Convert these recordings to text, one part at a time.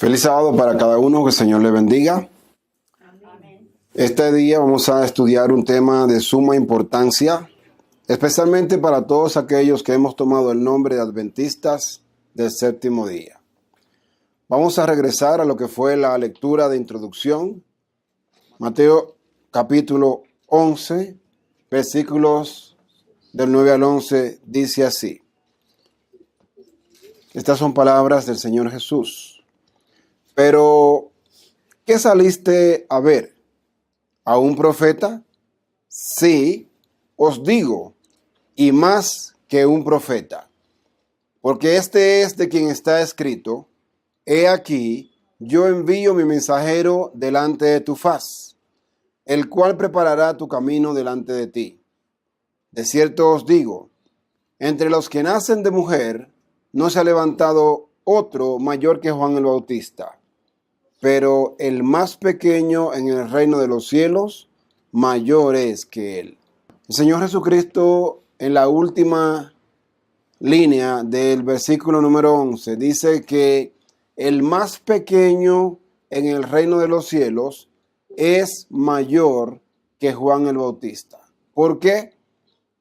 Feliz sábado para cada uno, que el Señor le bendiga. Amén. Este día vamos a estudiar un tema de suma importancia, especialmente para todos aquellos que hemos tomado el nombre de adventistas del séptimo día. Vamos a regresar a lo que fue la lectura de introducción. Mateo capítulo 11, versículos del 9 al 11, dice así. Estas son palabras del Señor Jesús. Pero, ¿qué saliste a ver? ¿A un profeta? Sí, os digo, y más que un profeta. Porque este es de quien está escrito: He aquí, yo envío mi mensajero delante de tu faz, el cual preparará tu camino delante de ti. De cierto os digo, entre los que nacen de mujer, no se ha levantado otro mayor que Juan el Bautista. Pero el más pequeño en el reino de los cielos, mayor es que él. El Señor Jesucristo, en la última línea del versículo número 11, dice que el más pequeño en el reino de los cielos es mayor que Juan el Bautista. ¿Por qué?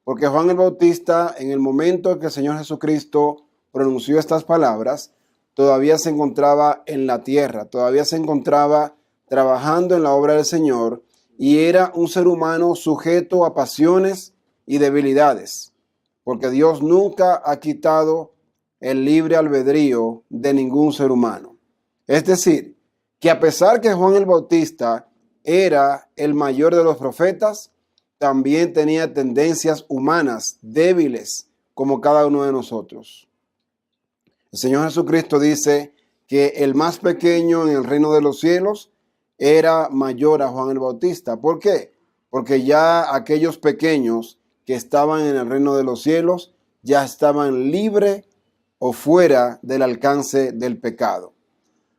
Porque Juan el Bautista, en el momento en que el Señor Jesucristo pronunció estas palabras, todavía se encontraba en la tierra, todavía se encontraba trabajando en la obra del Señor y era un ser humano sujeto a pasiones y debilidades, porque Dios nunca ha quitado el libre albedrío de ningún ser humano. Es decir, que a pesar que Juan el Bautista era el mayor de los profetas, también tenía tendencias humanas débiles como cada uno de nosotros. El Señor Jesucristo dice que el más pequeño en el reino de los cielos era mayor a Juan el Bautista. ¿Por qué? Porque ya aquellos pequeños que estaban en el reino de los cielos ya estaban libres o fuera del alcance del pecado.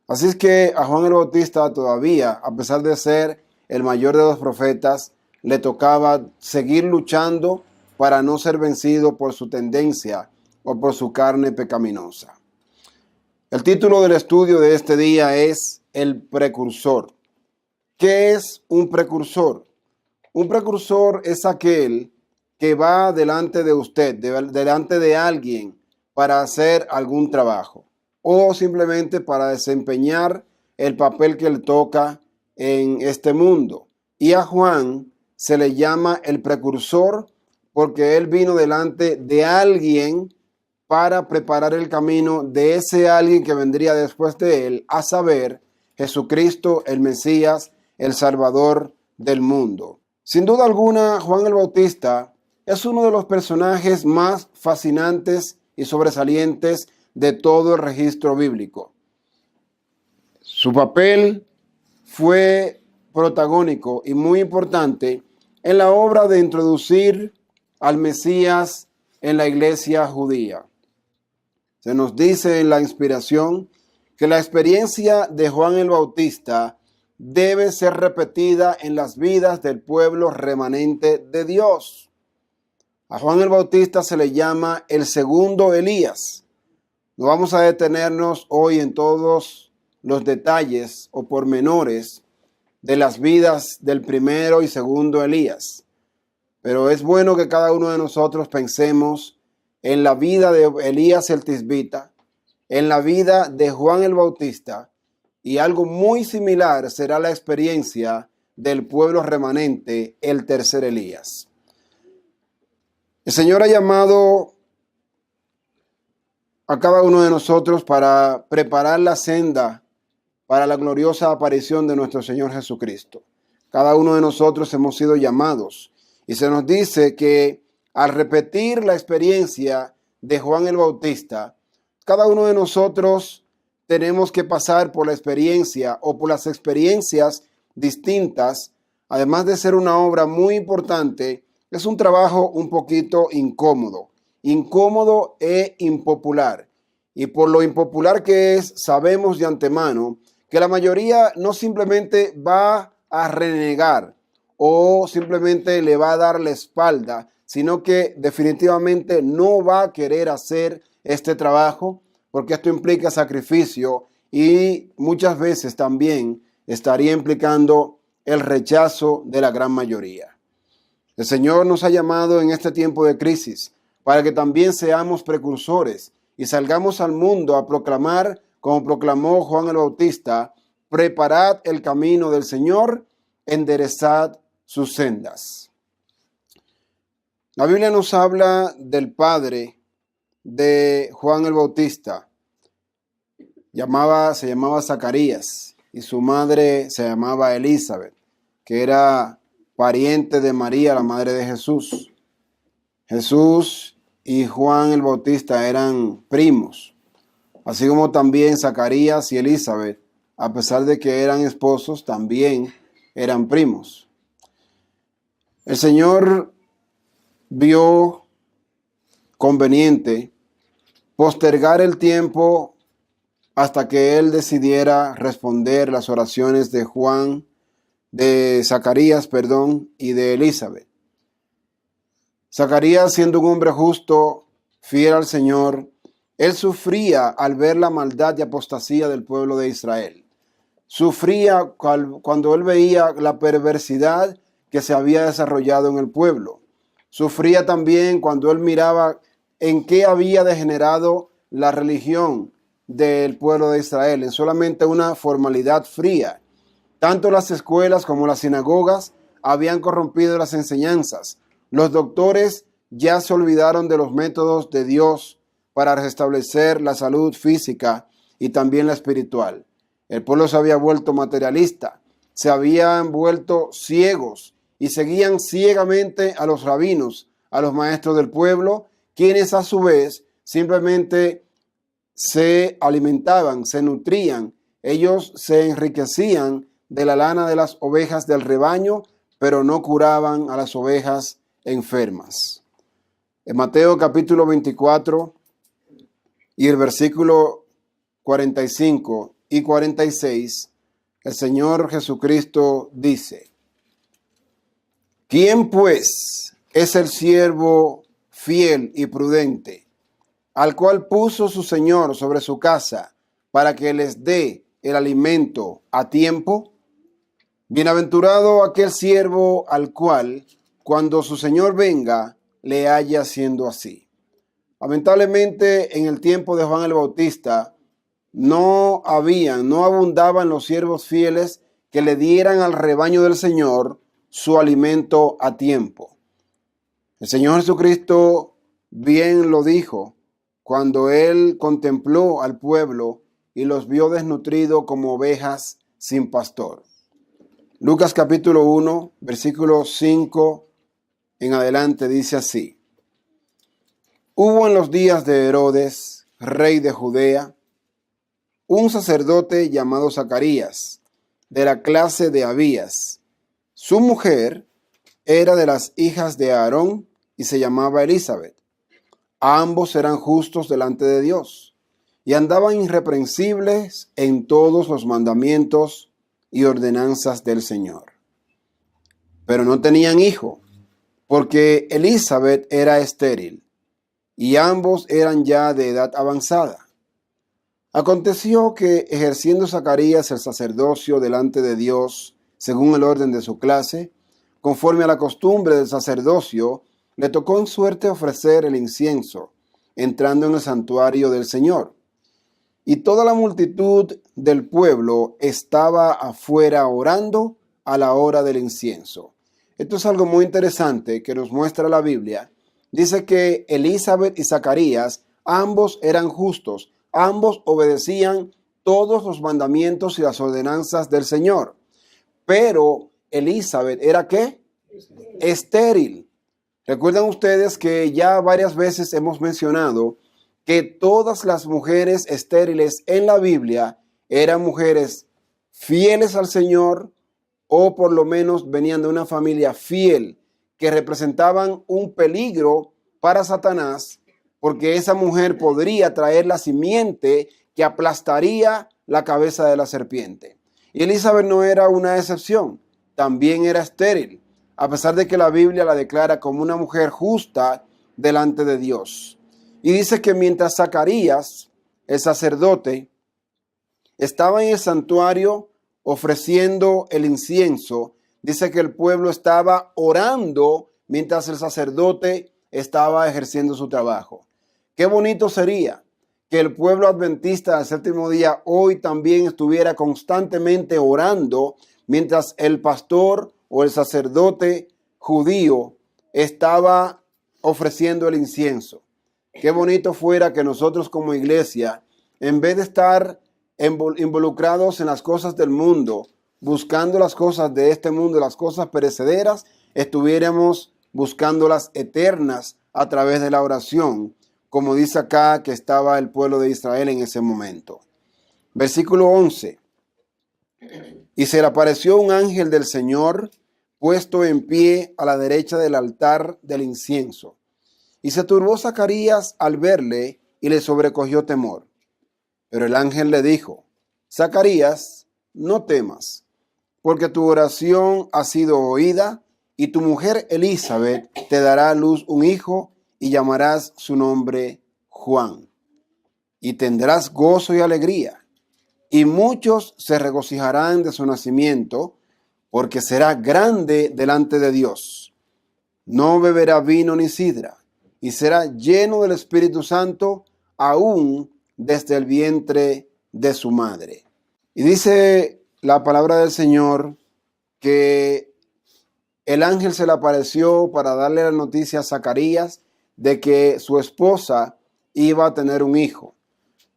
Así es que a Juan el Bautista todavía, a pesar de ser el mayor de los profetas, le tocaba seguir luchando para no ser vencido por su tendencia o por su carne pecaminosa. El título del estudio de este día es El precursor. ¿Qué es un precursor? Un precursor es aquel que va delante de usted, delante de alguien para hacer algún trabajo o simplemente para desempeñar el papel que le toca en este mundo. Y a Juan se le llama el precursor porque él vino delante de alguien para preparar el camino de ese alguien que vendría después de él, a saber, Jesucristo, el Mesías, el Salvador del mundo. Sin duda alguna, Juan el Bautista es uno de los personajes más fascinantes y sobresalientes de todo el registro bíblico. Su papel fue protagónico y muy importante en la obra de introducir al Mesías en la iglesia judía. Se nos dice en la inspiración que la experiencia de Juan el Bautista debe ser repetida en las vidas del pueblo remanente de Dios. A Juan el Bautista se le llama el segundo Elías. No vamos a detenernos hoy en todos los detalles o pormenores de las vidas del primero y segundo Elías, pero es bueno que cada uno de nosotros pensemos en la vida de Elías el Tisbita, en la vida de Juan el Bautista, y algo muy similar será la experiencia del pueblo remanente, el tercer Elías. El Señor ha llamado a cada uno de nosotros para preparar la senda para la gloriosa aparición de nuestro Señor Jesucristo. Cada uno de nosotros hemos sido llamados y se nos dice que al repetir la experiencia de Juan el Bautista, cada uno de nosotros tenemos que pasar por la experiencia o por las experiencias distintas. Además de ser una obra muy importante, es un trabajo un poquito incómodo e impopular. Y por lo impopular que es, sabemos de antemano que la mayoría no simplemente va a renegar o simplemente le va a dar la espalda, sino que definitivamente no va a querer hacer este trabajo, porque esto implica sacrificio y muchas veces también estaría implicando el rechazo de la gran mayoría. El Señor nos ha llamado en este tiempo de crisis para que también seamos precursores y salgamos al mundo a proclamar, como proclamó Juan el Bautista: preparad el camino del Señor, enderezad sus sendas. La Biblia nos habla del padre de Juan el Bautista. Se llamaba Zacarías y su madre se llamaba Elizabeth, que era pariente de María, la madre de Jesús. Jesús y Juan el Bautista eran primos, así como también Zacarías y Elizabeth, a pesar de que eran esposos, también eran primos. El Señor vio conveniente postergar el tiempo hasta que él decidiera responder las oraciones de Zacarías, y de Elizabeth. Zacarías, siendo un hombre justo, fiel al Señor, él sufría al ver la maldad y apostasía del pueblo de Israel. Sufría cuando él veía la perversidad que se había desarrollado en el pueblo. Sufría también cuando él miraba en qué había degenerado la religión del pueblo de Israel, en solamente una formalidad fría. Tanto las escuelas como las sinagogas habían corrompido las enseñanzas. Los doctores ya se olvidaron de los métodos de Dios para restablecer la salud física y también la espiritual. El pueblo se había vuelto materialista, se habían vuelto ciegos y seguían ciegamente a los rabinos, a los maestros del pueblo, quienes a su vez simplemente se alimentaban, se nutrían, ellos se enriquecían de la lana de las ovejas del rebaño, pero no curaban a las ovejas enfermas. En Mateo capítulo 24 y el versículo 45 y 46, el Señor Jesucristo dice: ¿quién pues es el siervo fiel y prudente, al cual puso su Señor sobre su casa para que les dé el alimento a tiempo? Bienaventurado aquel siervo al cual, cuando su Señor venga, le haya haciendo así. Lamentablemente, en el tiempo de Juan el Bautista, no abundaban los siervos fieles que le dieran al rebaño del Señor su alimento a tiempo. El Señor Jesucristo bien lo dijo cuando Él contempló al pueblo y los vio desnutridos como ovejas sin pastor. Lucas capítulo 1, versículo 5 en adelante dice así: hubo en los días de Herodes, rey de Judea, un sacerdote llamado Zacarías, de la clase de Abías. Su mujer era de las hijas de Aarón y se llamaba Elizabeth. Ambos eran justos delante de Dios y andaban irreprensibles en todos los mandamientos y ordenanzas del Señor. Pero no tenían hijo, porque Elizabeth era estéril y ambos eran ya de edad avanzada. Aconteció que, ejerciendo Zacarías el sacerdocio delante de Dios, según el orden de su clase, conforme a la costumbre del sacerdocio, le tocó en suerte ofrecer el incienso, entrando en el santuario del Señor. Y toda la multitud del pueblo estaba afuera orando a la hora del incienso. Esto es algo muy interesante que nos muestra la Biblia. Dice que Elizabeth y Zacarías, ambos eran justos, ambos obedecían todos los mandamientos y las ordenanzas del Señor. Pero Elizabeth era ¿qué? Estéril. Recuerdan ustedes que ya varias veces hemos mencionado que todas las mujeres estériles en la Biblia eran mujeres fieles al Señor, o por lo menos venían de una familia fiel, que representaban un peligro para Satanás, porque esa mujer podría traer la simiente que aplastaría la cabeza de la serpiente. Y Elizabeth no era una excepción, también era estéril, a pesar de que la Biblia la declara como una mujer justa delante de Dios. Y dice que mientras Zacarías, el sacerdote, estaba en el santuario ofreciendo el incienso. Dice que el pueblo estaba orando mientras el sacerdote estaba ejerciendo su trabajo. Qué bonito sería que el pueblo adventista del séptimo día hoy también estuviera constantemente orando mientras el pastor o el sacerdote judío estaba ofreciendo el incienso. Qué bonito fuera que nosotros como iglesia, en vez de estar involucrados en las cosas del mundo, buscando las cosas de este mundo, las cosas perecederas, estuviéramos buscando las eternas a través de la oración, como dice acá que estaba el pueblo de Israel en ese momento. Versículo 11. Y se le apareció un ángel del Señor puesto en pie a la derecha del altar del incienso. Y se turbó Zacarías al verle y le sobrecogió temor. Pero el ángel le dijo: Zacarías, no temas, porque tu oración ha sido oída, y tu mujer Elizabeth te dará a luz un hijo, y llamarás su nombre Juan. Y tendrás gozo y alegría, y muchos se regocijarán de su nacimiento, porque será grande delante de Dios. No beberá vino ni sidra, y será lleno del Espíritu Santo aún desde el vientre de su madre. Y dice la palabra del Señor que el ángel se le apareció para darle la noticia a Zacarías de que su esposa iba a tener un hijo.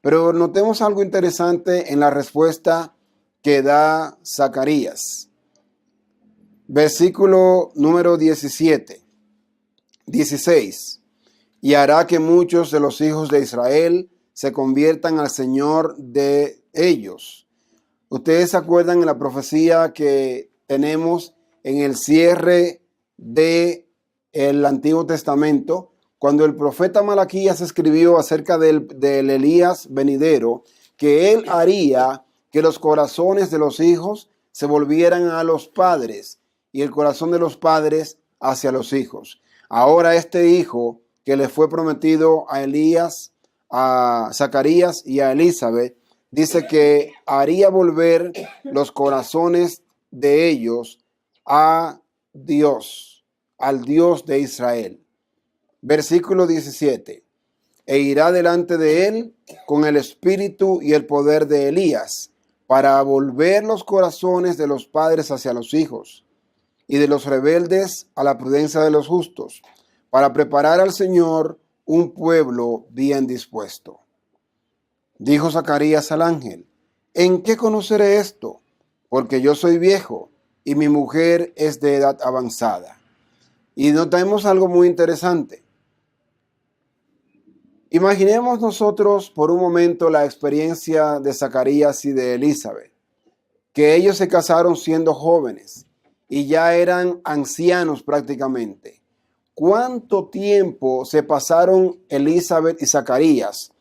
Pero notemos algo interesante en la respuesta que da Zacarías. Versículo número 16. Y hará que muchos de los hijos de Israel se conviertan al Señor de ellos. Ustedes se acuerdan en la profecía que tenemos en el cierre del Antiguo Testamento, cuando el profeta Malaquías escribió acerca del Elías venidero, que él haría que los corazones de los hijos se volvieran a los padres y el corazón de los padres hacia los hijos. Ahora este hijo que le fue prometido a Elías, a Zacarías y a Elizabeth, dice que haría volver los corazones de ellos a Dios, al Dios de Israel. Versículo 17. E irá delante de él con el espíritu y el poder de Elías, para volver los corazones de los padres hacia los hijos, y de los rebeldes a la prudencia de los justos, para preparar al Señor un pueblo bien dispuesto. Dijo Zacarías al ángel: ¿en qué conoceré esto? Porque yo soy viejo y mi mujer es de edad avanzada. Y notamos algo muy interesante. Imaginemos nosotros por un momento la experiencia de Zacarías y de Elizabeth, que ellos se casaron siendo jóvenes y ya eran ancianos prácticamente. ¿Cuánto tiempo se pasaron Elizabeth y Zacarías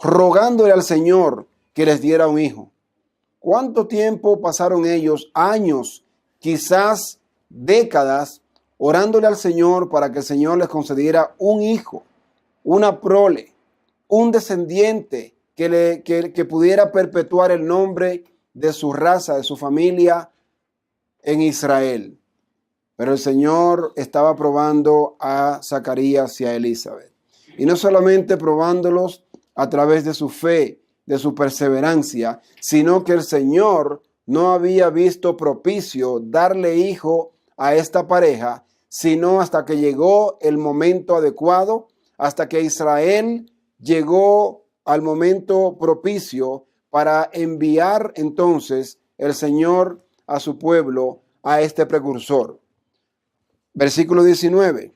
rogándole al Señor que les diera un hijo? ¿Cuánto tiempo pasaron ellos? Años, quizás décadas, orándole al Señor para que el Señor les concediera un hijo, una prole, un descendiente que pudiera perpetuar el nombre de su raza, de su familia en Israel. Pero el Señor estaba probando a Zacarías y a Elizabeth. Y no solamente probándolos a través de su fe, de su perseverancia, sino que el Señor no había visto propicio darle hijo a esta pareja, sino hasta que llegó el momento adecuado, hasta que Israel llegó al momento propicio para enviar entonces el Señor a su pueblo, a este precursor. Versículo 19.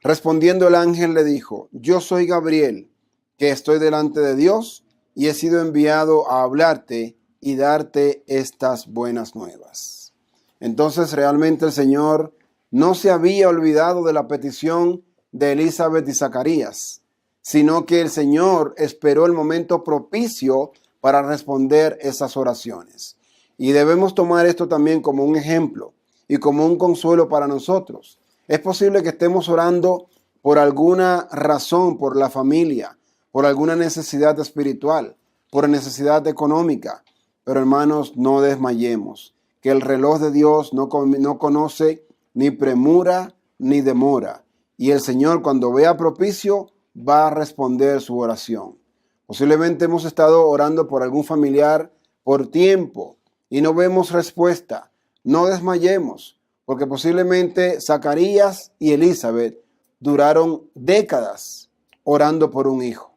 Respondiendo el ángel le dijo: yo soy Gabriel, que estoy delante de Dios y he sido enviado a hablarte y darte estas buenas nuevas. Entonces realmente el Señor no se había olvidado de la petición de Elizabeth y Zacarías, sino que el Señor esperó el momento propicio para responder esas oraciones. Y debemos tomar esto también como un ejemplo y como un consuelo para nosotros. Es posible que estemos orando por alguna razón, por la familia, por alguna necesidad espiritual, por necesidad económica. Pero hermanos, no desmayemos, que el reloj de Dios no conoce ni premura ni demora. Y el Señor, cuando vea propicio, va a responder su oración. Posiblemente hemos estado orando por algún familiar por tiempo y no vemos respuesta. No desmayemos, porque posiblemente Zacarías y Elizabeth duraron décadas orando por un hijo.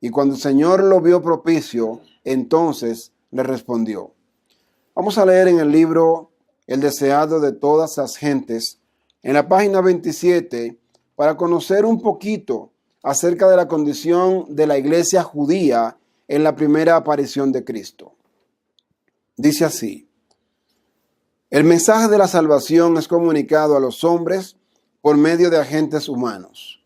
Y cuando el Señor lo vio propicio, entonces le respondió. Vamos a leer en el libro El deseado de todas las gentes, en la página 27, para conocer un poquito acerca de la condición de la iglesia judía en la primera aparición de Cristo. Dice así: el mensaje de la salvación es comunicado a los hombres por medio de agentes humanos,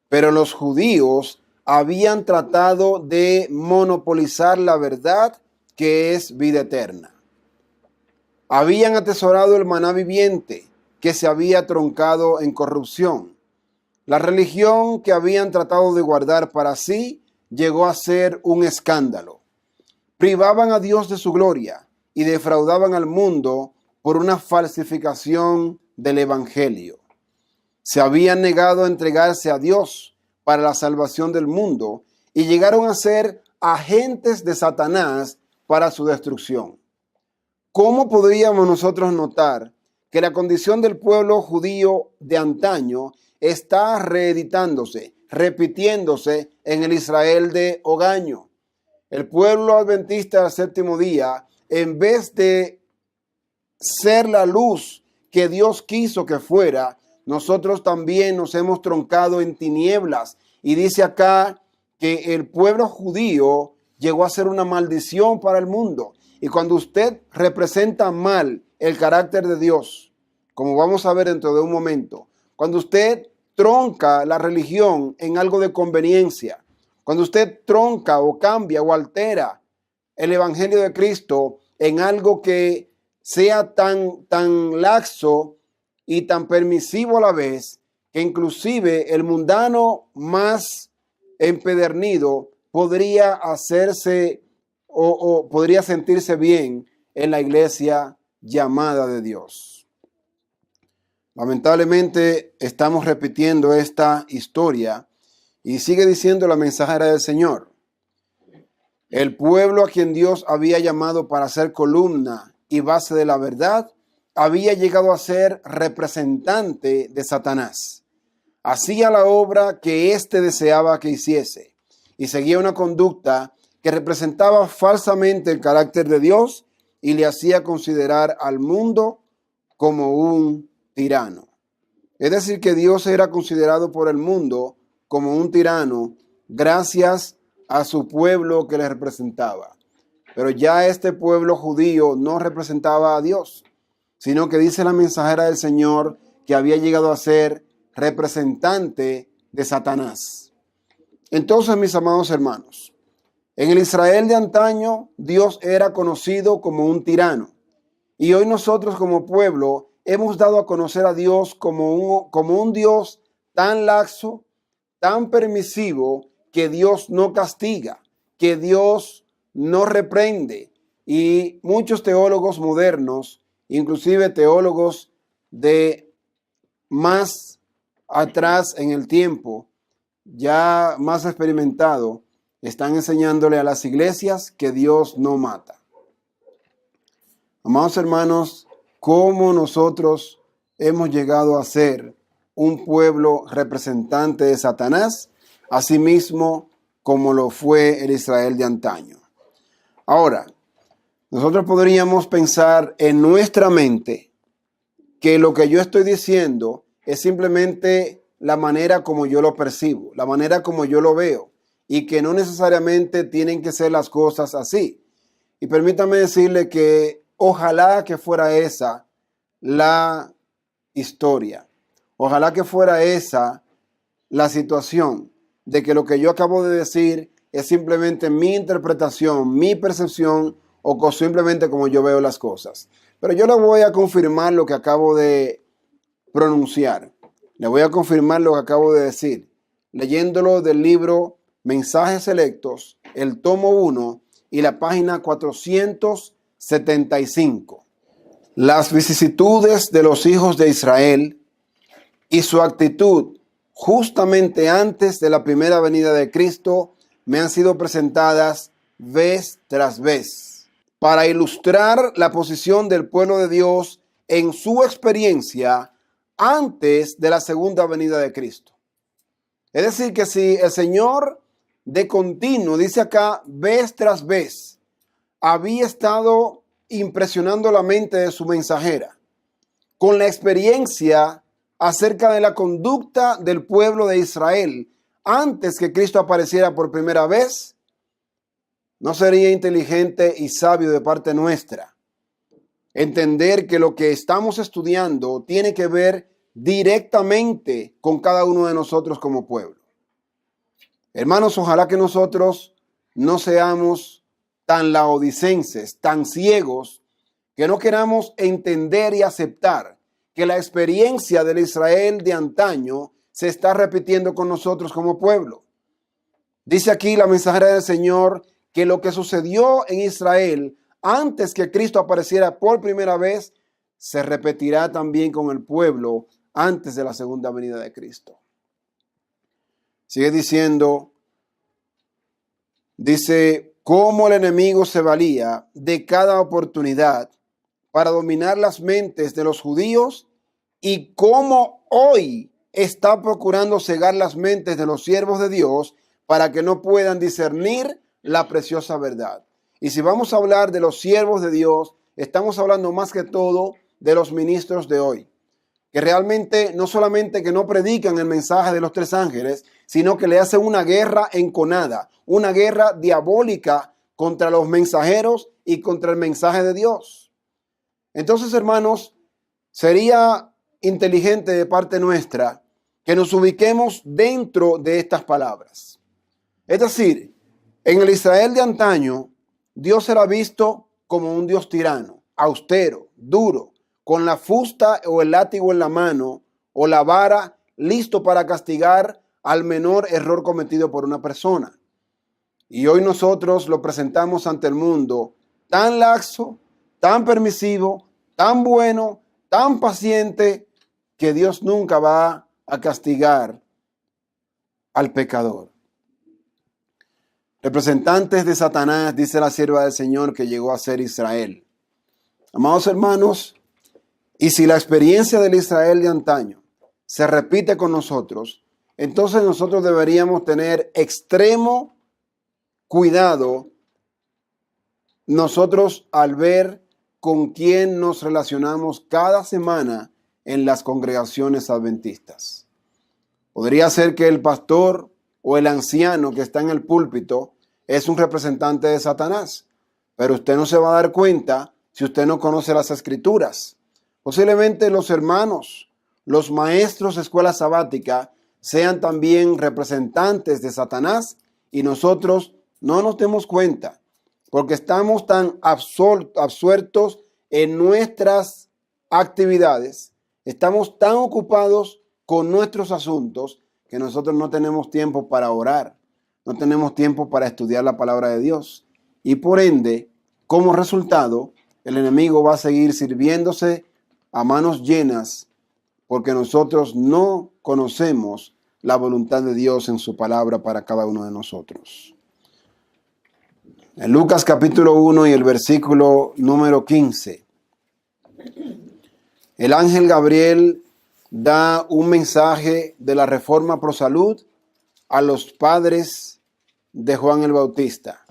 pero los judíos habían tratado de monopolizar la verdad que es vida eterna. Habían atesorado el maná viviente que se había troncado en corrupción. La religión que habían tratado de guardar para sí llegó a ser un escándalo. Privaban a Dios de su gloria y defraudaban al mundo por una falsificación del evangelio. Se habían negado a entregarse a Dios para la salvación del mundo y llegaron a ser agentes de Satanás para su destrucción. ¿Cómo podríamos nosotros notar que la condición del pueblo judío de antaño está reeditándose, repitiéndose en el Israel de hogaño? El pueblo adventista del séptimo día, en vez de ser la luz que Dios quiso que fuera, nosotros también nos hemos troncado en tinieblas. Y dice acá que el pueblo judío llegó a ser una maldición para el mundo. Y cuando usted representa mal el carácter de Dios, como vamos a ver dentro de un momento, cuando usted tronca la religión en algo de conveniencia, cuando usted tronca o cambia o altera el evangelio de Cristo en algo que sea tan laxo y tan permisivo a la vez, que inclusive el mundano más empedernido podría hacerse o podría sentirse bien en la iglesia llamada de Dios. Lamentablemente estamos repitiendo esta historia y sigue diciendo la mensajera del Señor. El pueblo a quien Dios había llamado para ser columna y base de la verdad había llegado a ser representante de Satanás. Hacía la obra que éste deseaba que hiciese y seguía una conducta que representaba falsamente el carácter de Dios y le hacía considerar al mundo como un tirano. Es decir, que Dios era considerado por el mundo como un tirano gracias a su pueblo que le representaba. Pero ya este pueblo judío no representaba a Dios, sino que dice la mensajera del Señor que había llegado a ser representante de Satanás. Entonces, mis amados hermanos, en el Israel de antaño, Dios era conocido como un tirano. Y hoy nosotros como pueblo hemos dado a conocer a Dios como un Dios tan laxo, tan permisivo, que Dios no castiga, que Dios no reprende. Y muchos teólogos modernos, inclusive teólogos de más atrás en el tiempo, ya más experimentado, están enseñándole a las iglesias que Dios no mata. Amados hermanos, ¿cómo nosotros hemos llegado a ser un pueblo representante de Satanás? Asimismo como lo fue el Israel de antaño. Ahora, nosotros podríamos pensar en nuestra mente que lo que yo estoy diciendo es simplemente la manera como yo lo percibo, la manera como yo lo veo, y que no necesariamente tienen que ser las cosas así. Y permítame decirle que ojalá que fuera esa la historia, ojalá que fuera esa la situación, de que lo que yo acabo de decir es simplemente mi interpretación, mi percepción, o simplemente como yo veo las cosas. Pero yo le voy a confirmar lo que acabo de pronunciar. Le voy a confirmar lo que acabo de decir, leyéndolo del libro Mensajes Selectos, el tomo 1 y la página 475. Las vicisitudes de los hijos de Israel y su actitud justamente antes de la primera venida de Cristo me han sido presentadas vez tras vez para ilustrar la posición del pueblo de Dios en su experiencia antes de la segunda venida de Cristo. Es decir, que si el Señor de continuo, dice acá, vez tras vez, había estado impresionando la mente de su mensajera con la experiencia acerca de la conducta del pueblo de Israel antes que Cristo apareciera por primera vez, ¿no sería inteligente y sabio de parte nuestra entender que lo que estamos estudiando tiene que ver directamente con cada uno de nosotros como pueblo? Hermanos, ojalá que nosotros no seamos tan laodicenses, tan ciegos, que no queramos entender y aceptar que la experiencia del Israel de antaño se está repitiendo con nosotros como pueblo. Dice aquí la mensajera del Señor que lo que sucedió en Israel antes que Cristo apareciera por primera vez se repetirá también con el pueblo antes de la segunda venida de Cristo. Sigue diciendo, dice, cómo el enemigo se valía de cada oportunidad para dominar las mentes de los judíos y cómo hoy está procurando cegar las mentes de los siervos de Dios para que no puedan discernir la preciosa verdad. Y si vamos a hablar de los siervos de Dios, estamos hablando más que todo de los ministros de hoy, que realmente no solamente que no predican el mensaje de los tres ángeles, sino que le hacen una guerra enconada, una guerra diabólica contra los mensajeros y contra el mensaje de Dios. Entonces, hermanos, sería inteligente de parte nuestra que nos ubiquemos dentro de estas palabras. Es decir, en el Israel de antaño, Dios era visto como un Dios tirano, austero, duro, con la fusta o el látigo en la mano o la vara, listo para castigar al menor error cometido por una persona. Y hoy nosotros lo presentamos ante el mundo tan laxo, tan permisivo, tan bueno, tan paciente, que Dios nunca va a castigar al pecador. Representantes de Satanás, dice la sierva del Señor que llegó a ser Israel. Amados hermanos, y si la experiencia del Israel de antaño se repite con nosotros, entonces nosotros deberíamos tener extremo cuidado nosotros al ver con quién nos relacionamos cada semana en las congregaciones adventistas. Podría ser que el pastor o el anciano que está en el púlpito es un representante de Satanás, pero usted no se va a dar cuenta si usted no conoce las escrituras. Posiblemente los hermanos, los maestros de escuela sabática sean también representantes de Satanás y nosotros no nos demos cuenta porque estamos tan absueltos en nuestras actividades, estamos tan ocupados con nuestros asuntos que nosotros no tenemos tiempo para orar, no tenemos tiempo para estudiar la palabra de Dios. Y por ende, como resultado, el enemigo va a seguir sirviéndose a manos llenas porque nosotros no conocemos la voluntad de Dios en su palabra para cada uno de nosotros. En Lucas capítulo 1 y el versículo número 15, el ángel Gabriel da un mensaje de la reforma pro salud a los padres de Juan el Bautista.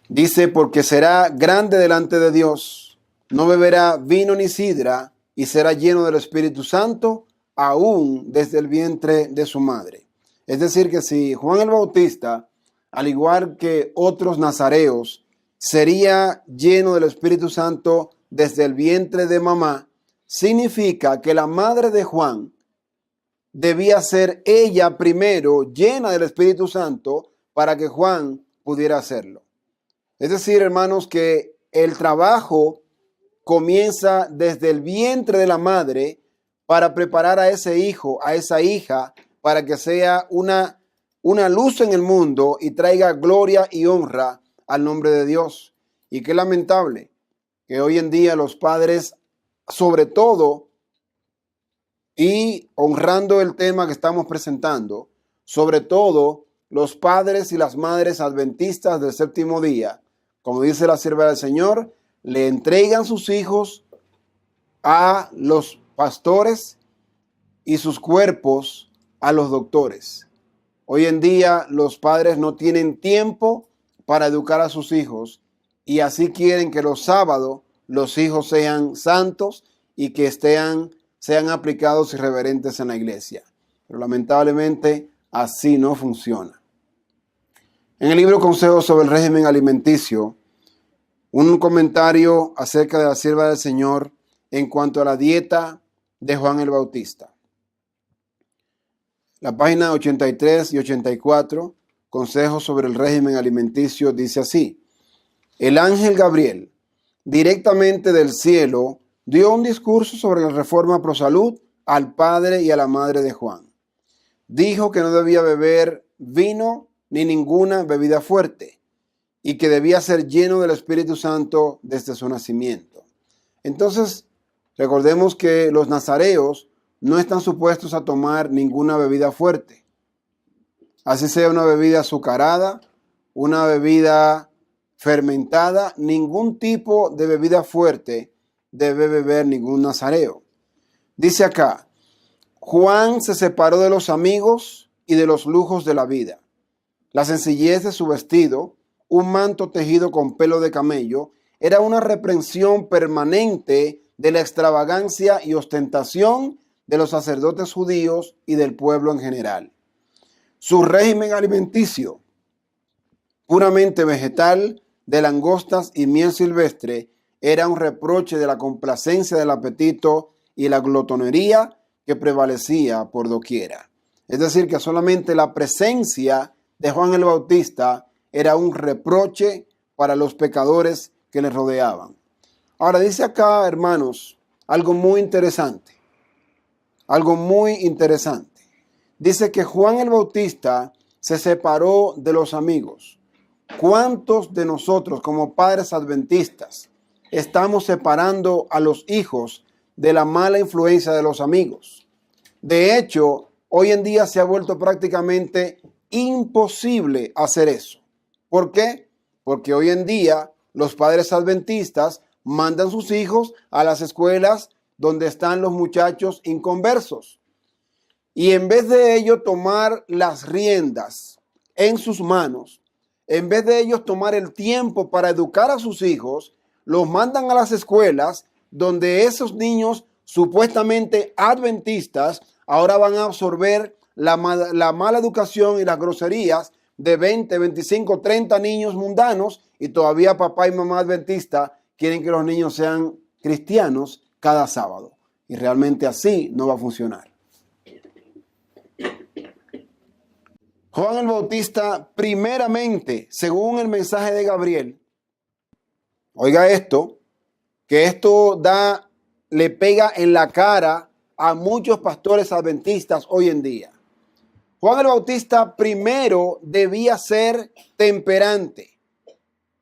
Dice, porque será grande delante de Dios, no beberá vino ni sidra, y será lleno del Espíritu Santo, aún desde el vientre de su madre. Es decir, que si Juan el Bautista, al igual que otros nazareos, sería lleno del Espíritu Santo desde el vientre de mamá, significa que la madre de Juan debía ser ella primero llena del Espíritu Santo para que Juan pudiera hacerlo. Es decir, hermanos, que el trabajo comienza desde el vientre de la madre para preparar a ese hijo, a esa hija, para que sea una una luz en el mundo y traiga gloria y honra al nombre de Dios. Y qué lamentable que hoy en día los padres, sobre todo, y honrando el tema que estamos presentando, sobre todo los padres y las madres adventistas del séptimo día, como dice la sierva del Señor, le entregan sus hijos a los pastores y sus cuerpos a los doctores. Hoy en día los padres no tienen tiempo para educar a sus hijos y así quieren que los sábados los hijos sean santos y que sean aplicados y reverentes en la iglesia. Pero lamentablemente así no funciona. En el libro Consejos sobre el régimen alimenticio, un comentario acerca de la sierva del Señor en cuanto a la dieta de Juan el Bautista. La página 83 y 84, Consejos sobre el régimen alimenticio, dice así: el ángel Gabriel, directamente del cielo, dio un discurso sobre la reforma pro salud al padre y a la madre de Juan. Dijo que no debía beber vino ni ninguna bebida fuerte y que debía ser lleno del Espíritu Santo desde su nacimiento. Entonces, recordemos que los nazareos no están supuestos a tomar ninguna bebida fuerte. Así sea una bebida azucarada, una bebida fermentada, ningún tipo de bebida fuerte debe beber ningún nazareo. Dice acá, Juan se separó de los amigos y de los lujos de la vida. La sencillez de su vestido, un manto tejido con pelo de camello, era una reprensión permanente de la extravagancia y ostentación de los sacerdotes judíos y del pueblo en general. Su régimen alimenticio, puramente vegetal, de langostas y miel silvestre, era un reproche de la complacencia del apetito y la glotonería que prevalecía por doquiera. Es decir, que solamente la presencia de Juan el Bautista era un reproche para los pecadores que le rodeaban. Ahora dice acá, hermanos, algo muy interesante. Algo muy interesante. Dice que Juan el Bautista se separó de los amigos. ¿Cuántos de nosotros como padres adventistas estamos separando a los hijos de la mala influencia de los amigos? De hecho, hoy en día se ha vuelto prácticamente imposible hacer eso. ¿Por qué? Porque hoy en día los padres adventistas mandan sus hijos a las escuelas donde están los muchachos inconversos. Y en vez de ellos tomar las riendas en sus manos, en vez de ellos tomar el tiempo para educar a sus hijos, los mandan a las escuelas donde esos niños supuestamente adventistas ahora van a absorber la mala educación y las groserías de 20, 25, 30 niños mundanos, y todavía papá y mamá adventista quieren que los niños sean cristianos cada sábado. Y realmente así no va a funcionar. Juan el Bautista, primeramente, según el mensaje de Gabriel, oiga esto, que esto le pega en la cara a muchos pastores adventistas hoy en día. Juan el Bautista primero debía ser temperante.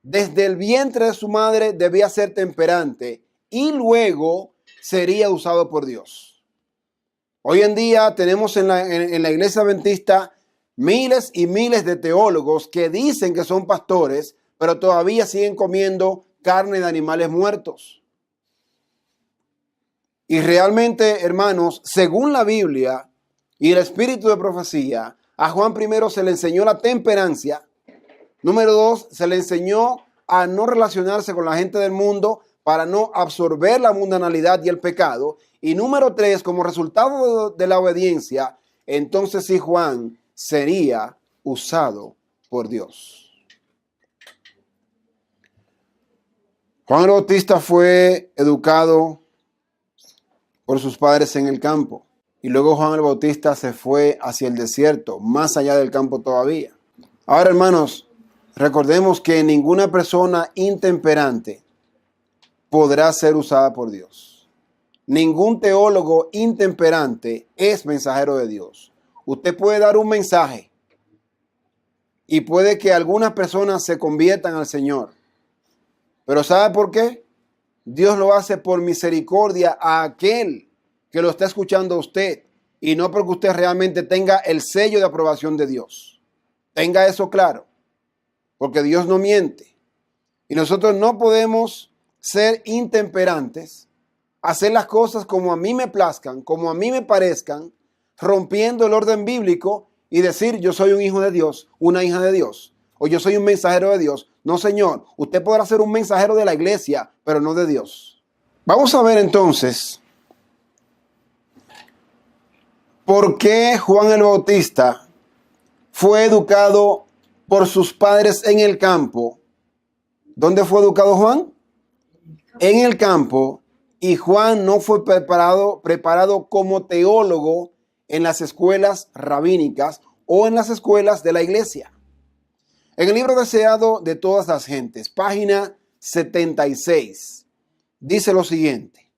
Desde el vientre de su madre debía ser temperante y luego sería usado por Dios. Hoy en día tenemos en la iglesia adventista miles y miles de teólogos que dicen que son pastores, pero todavía siguen comiendo carne de animales muertos. Y realmente, hermanos, según la Biblia y el espíritu de profecía, a Juan primero se le enseñó la temperancia. Número 2, se le enseñó a no relacionarse con la gente del mundo para no absorber la mundanalidad y el pecado. Y número 3, como resultado de la obediencia, entonces sí Juan sería usado por Dios. Juan el Bautista fue educado por sus padres en el campo. Y luego Juan el Bautista se fue hacia el desierto, más allá del campo todavía. Ahora, hermanos, recordemos que ninguna persona intemperante podrá ser usada por Dios. Ningún teólogo intemperante es mensajero de Dios. Usted puede dar un mensaje y puede que algunas personas se conviertan al Señor. Pero ¿sabe por qué? Dios lo hace por misericordia a aquel que lo está escuchando a usted y no porque usted realmente tenga el sello de aprobación de Dios. Tenga eso claro, porque Dios no miente. Y nosotros no podemos ser intemperantes, hacer las cosas como a mí me plazcan, como a mí me parezcan, rompiendo el orden bíblico y decir yo soy un hijo de Dios, una hija de Dios, o yo soy un mensajero de Dios. No, señor, usted podrá ser un mensajero de la iglesia, pero no de Dios. Vamos a ver entonces por qué Juan el Bautista fue educado por sus padres en el campo. ¿Dónde fue educado Juan? En el campo. Y Juan no fue preparado como teólogo en las escuelas rabínicas o en las escuelas de la iglesia. En el libro Deseado de todas las gentes, página 76, dice lo siguiente: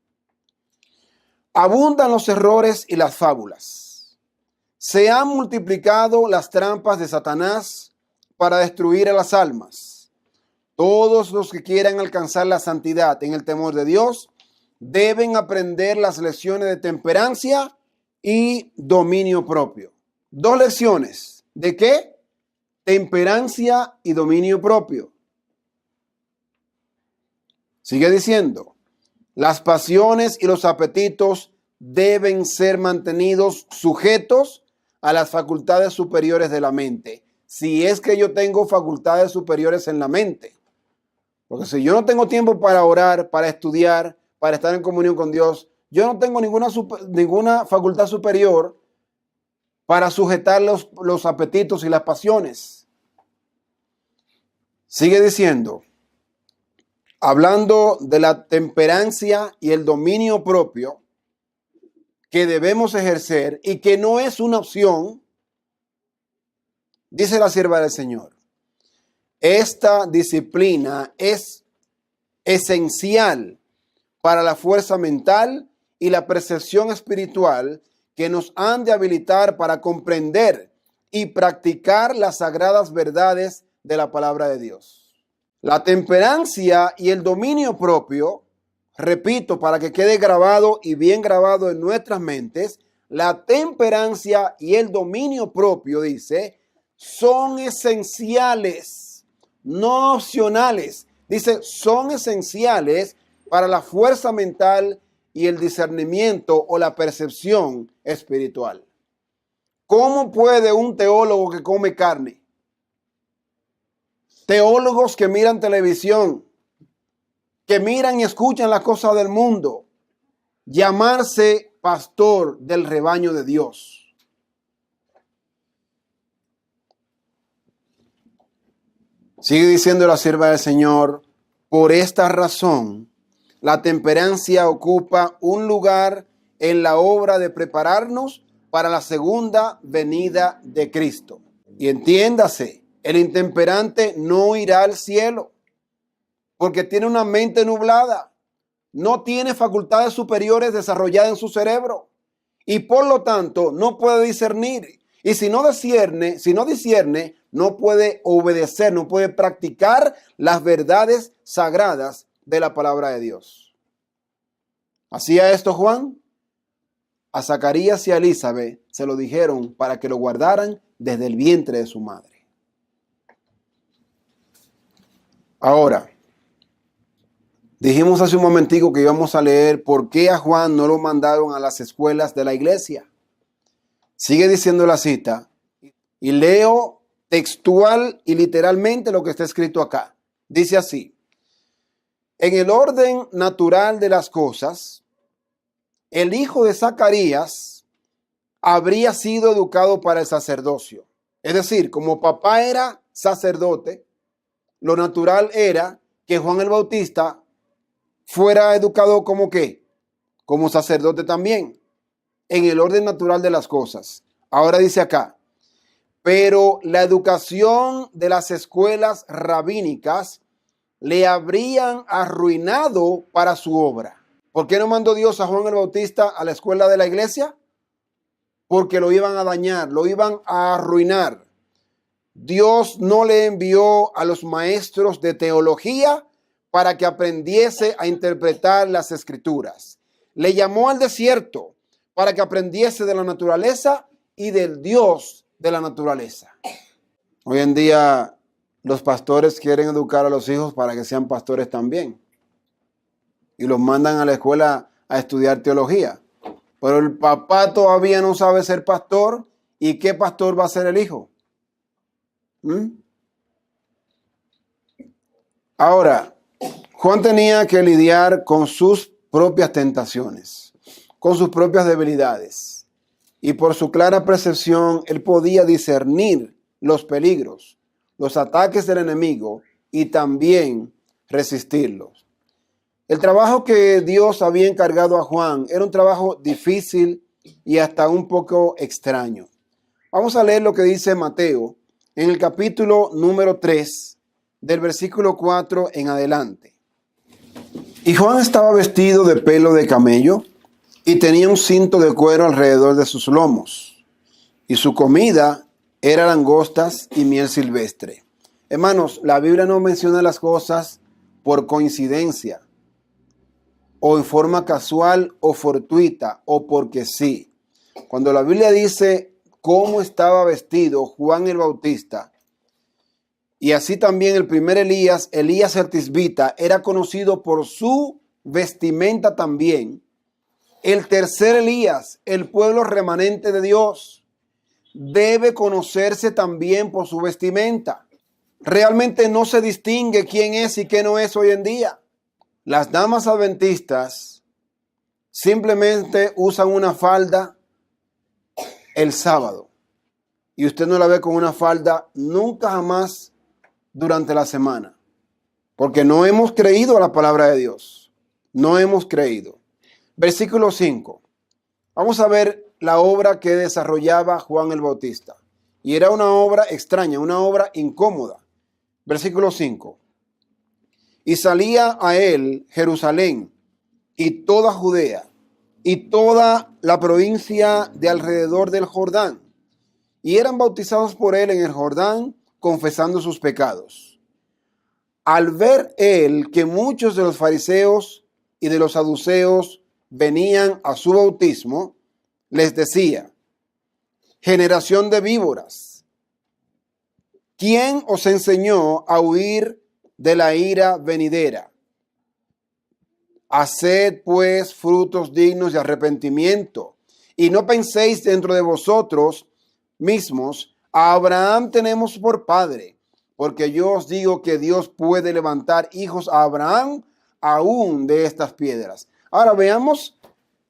abundan los errores y las fábulas. Se han multiplicado las trampas de Satanás para destruir a las almas. Todos los que quieran alcanzar la santidad en el temor de Dios deben aprender las lecciones de temperancia y dominio propio. 2 lecciones. ¿De qué? Temperancia y dominio propio. Sigue diciendo: las pasiones y los apetitos deben ser mantenidos sujetos a las facultades superiores de la mente. Si es que yo tengo facultades superiores en la mente. Porque si yo no tengo tiempo para orar, para estudiar, para estar en comunión con Dios, yo no tengo ninguna facultad superior para sujetar los apetitos y las pasiones. Sigue diciendo, hablando de la temperancia y el dominio propio que debemos ejercer y que no es una opción, dice la sierva del Señor: esta disciplina es esencial para la fuerza mental y la percepción espiritual que nos han de habilitar para comprender y practicar las sagradas verdades de la palabra de Dios. La temperancia y el dominio propio, repito, para que quede grabado y bien grabado en nuestras mentes, la temperancia y el dominio propio, dice, son esenciales, no opcionales. Dice, son esenciales para la fuerza mental y el discernimiento o la percepción espiritual. ¿Cómo puede un teólogo que come carne, teólogos que miran televisión, que miran y escuchan las cosas del mundo, llamarse pastor del rebaño de Dios? Sigue diciendo la sierva del Señor: por esta razón, la temperancia ocupa un lugar en la obra de prepararnos para la segunda venida de Cristo. Y entiéndase, el intemperante no irá al cielo porque tiene una mente nublada, no tiene facultades superiores desarrolladas en su cerebro y por lo tanto no puede discernir. Y si no discierne, no puede obedecer, no puede practicar las verdades sagradas de la palabra de Dios. ¿Hacía esto Juan? A Zacarías y a Elizabeth se lo dijeron para que lo guardaran desde el vientre de su madre. Ahora, dijimos hace un momentico que íbamos a leer por qué a Juan no lo mandaron a las escuelas de la iglesia. Sigue diciendo la cita y leo textual y literalmente lo que está escrito acá. Dice así: en el orden natural de las cosas, el hijo de Zacarías habría sido educado para el sacerdocio. Es decir, como papá era sacerdote, lo natural era que Juan el Bautista fuera educado como ¿qué? Como sacerdote también, en el orden natural de las cosas. Ahora dice acá: pero la educación de las escuelas rabínicas le habrían arruinado para su obra. ¿Por qué no mandó Dios a Juan el Bautista a la escuela de la iglesia? Porque lo iban a dañar, lo iban a arruinar. Dios no le envió a los maestros de teología para que aprendiese a interpretar las escrituras. Le llamó al desierto para que aprendiese de la naturaleza y del Dios de la naturaleza. Hoy en día los pastores quieren educar a los hijos para que sean pastores también. Y los mandan a la escuela a estudiar teología. Pero el papá todavía no sabe ser pastor. ¿Y qué pastor va a ser el hijo? Ahora, Juan tenía que lidiar con sus propias tentaciones, con sus propias debilidades. Y por su clara percepción, él podía discernir los peligros, los ataques del enemigo y también resistirlos. El trabajo que Dios había encargado a Juan era un trabajo difícil y hasta un poco extraño. Vamos a leer lo que dice Mateo en el capítulo número 3, del versículo 4 en adelante. Y Juan estaba vestido de pelo de camello y tenía un cinto de cuero alrededor de sus lomos. Y su comida era langostas y miel silvestre. Hermanos, la Biblia no menciona las cosas por coincidencia, o en forma casual o fortuita, o porque sí. Cuando la Biblia dice cómo estaba vestido Juan el Bautista, y así también el primer Elías el Tisbita, era conocido por su vestimenta también. El tercer Elías, el pueblo remanente de Dios, debe conocerse también por su vestimenta. Realmente no se distingue quién es y qué no es hoy en día. Las damas adventistas simplemente usan una falda el sábado y usted no la ve con una falda nunca jamás durante la semana, porque no hemos creído a la palabra de Dios. No hemos creído. Versículo 5. Vamos a ver la obra que desarrollaba Juan el Bautista. Y era una obra extraña, una obra incómoda. Versículo 5. Y salía a él Jerusalén y toda Judea y toda la provincia de alrededor del Jordán. Y eran bautizados por él en el Jordán, confesando sus pecados. Al ver él que muchos de los fariseos y de los saduceos venían a su bautismo, les decía: generación de víboras, ¿quién os enseñó a huir de la ira venidera? Haced pues frutos dignos de arrepentimiento, y no penséis dentro de vosotros mismos: a Abraham tenemos por padre, porque yo os digo que Dios puede levantar hijos a Abraham aún de estas piedras. Ahora veamos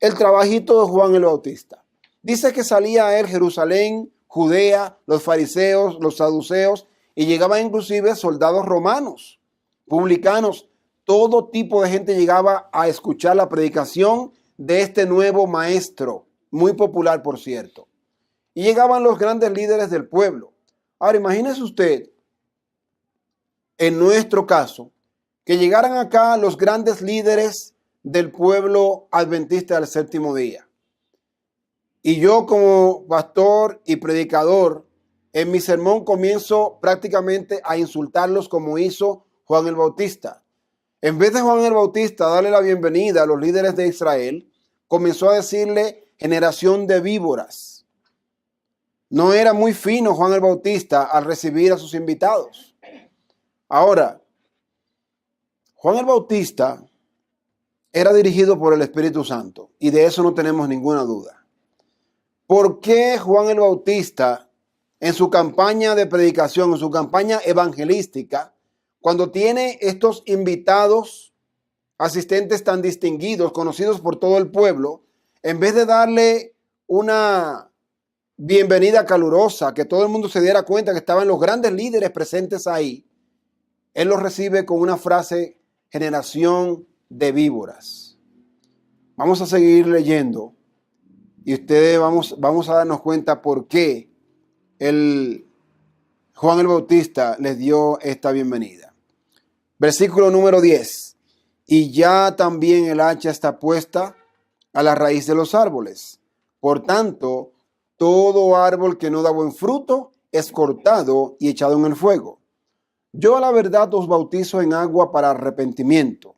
el trabajito de Juan el Bautista. Dice que salía a él Jerusalén, Judea, los fariseos, los saduceos, y llegaban inclusive soldados romanos, publicanos. Todo tipo de gente llegaba a escuchar la predicación de este nuevo maestro, muy popular por cierto. Y llegaban los grandes líderes del pueblo. Ahora imagínese usted, en nuestro caso, que llegaran acá los grandes líderes del pueblo adventista del séptimo día. Y yo como pastor y predicador, en mi sermón comienzo prácticamente a insultarlos como hizo Juan el Bautista. En vez de Juan el Bautista darle la bienvenida a los líderes de Israel, comenzó a decirle generación de víboras. No era muy fino Juan el Bautista al recibir a sus invitados. Ahora, Juan el Bautista era dirigido por el Espíritu Santo y de eso no tenemos ninguna duda. ¿Por qué Juan el Bautista en su campaña de predicación, en su campaña evangelística, cuando tiene estos invitados, asistentes tan distinguidos, conocidos por todo el pueblo, en vez de darle una bienvenida calurosa, que todo el mundo se diera cuenta que estaban los grandes líderes presentes ahí, él los recibe con una frase: generación de víboras? Vamos a seguir leyendo y ustedes vamos a darnos cuenta por qué Juan el Bautista les dio esta bienvenida. Versículo número 10. Y ya también el hacha está puesta a la raíz de los árboles. Por tanto, todo árbol que no da buen fruto es cortado y echado en el fuego. Yo a la verdad os bautizo en agua para arrepentimiento,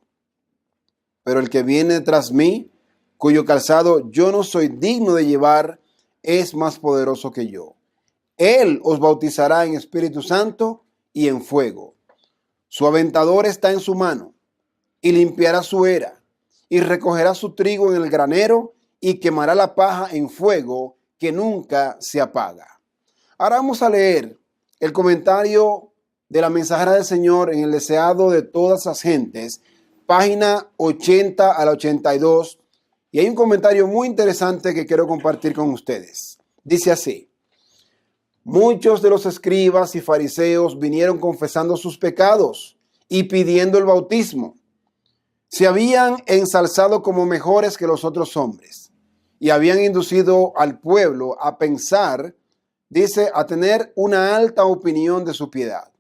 pero el que viene tras mí, cuyo calzado yo no soy digno de llevar, es más poderoso que yo. Él os bautizará en Espíritu Santo y en fuego. Su aventador está en su mano, y limpiará su era, y recogerá su trigo en el granero, y quemará la paja en fuego que nunca se apaga. Ahora vamos a leer el comentario de la mensajera del Señor en el deseado de todas las gentes, página 80 al 82, y hay un comentario muy interesante que quiero compartir con ustedes. Dice así: muchos de los escribas y fariseos vinieron confesando sus pecados y pidiendo el bautismo. Se habían ensalzado como mejores que los otros hombres y habían inducido al pueblo a pensar, dice, a tener una alta opinión de su piedad.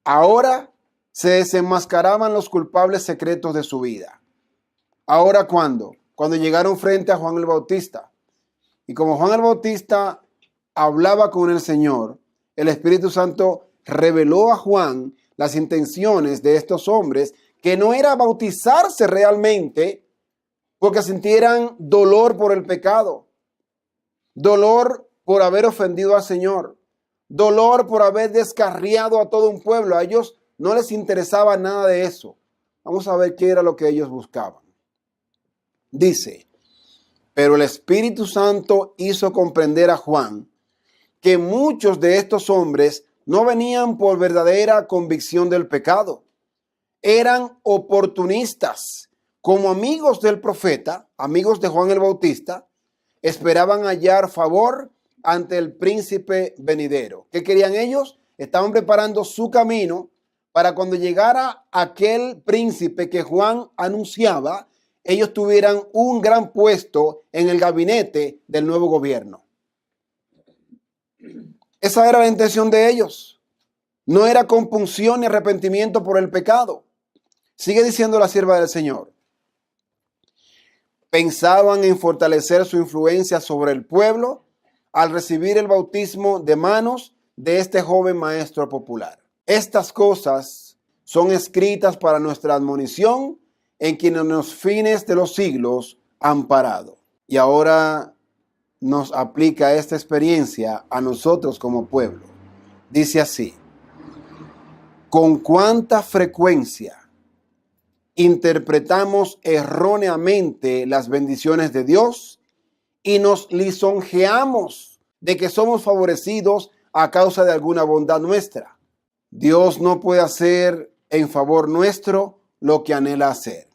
Ahora se desenmascaraban los culpables secretos de su vida. Ahora, ¿cuándo? Cuando llegaron frente a Juan el Bautista. Y como Juan el Bautista hablaba con el Señor, el Espíritu Santo reveló a Juan las intenciones de estos hombres, que no era bautizarse realmente porque sintieran dolor por el pecado, dolor por haber ofendido al Señor, dolor por haber descarriado a todo un pueblo. A ellos no les interesaba nada de eso. Vamos a ver qué era lo que ellos buscaban. Dice: pero el Espíritu Santo hizo comprender a Juan que muchos de estos hombres no venían por verdadera convicción del pecado. Eran oportunistas. Como amigos del profeta, amigos de Juan el Bautista, esperaban hallar favor ante el príncipe venidero. ¿Qué querían ellos? Estaban preparando su camino para cuando llegara aquel príncipe que Juan anunciaba, ellos tuvieran un gran puesto en el gabinete del nuevo gobierno. Esa era la intención de ellos. No era compunción ni arrepentimiento por el pecado. Sigue diciendo la sierva del Señor: pensaban en fortalecer su influencia sobre el pueblo al recibir el bautismo de manos de este joven maestro popular. Estas cosas son escritas para nuestra admonición, en quienes los fines de los siglos han parado. Y ahora nos aplica esta experiencia a nosotros como pueblo. Dice así: ¿con cuánta frecuencia interpretamos erróneamente las bendiciones de Dios y nos lisonjeamos de que somos favorecidos a causa de alguna bondad nuestra? Dios no puede hacer en favor nuestro lo que anhela hacer.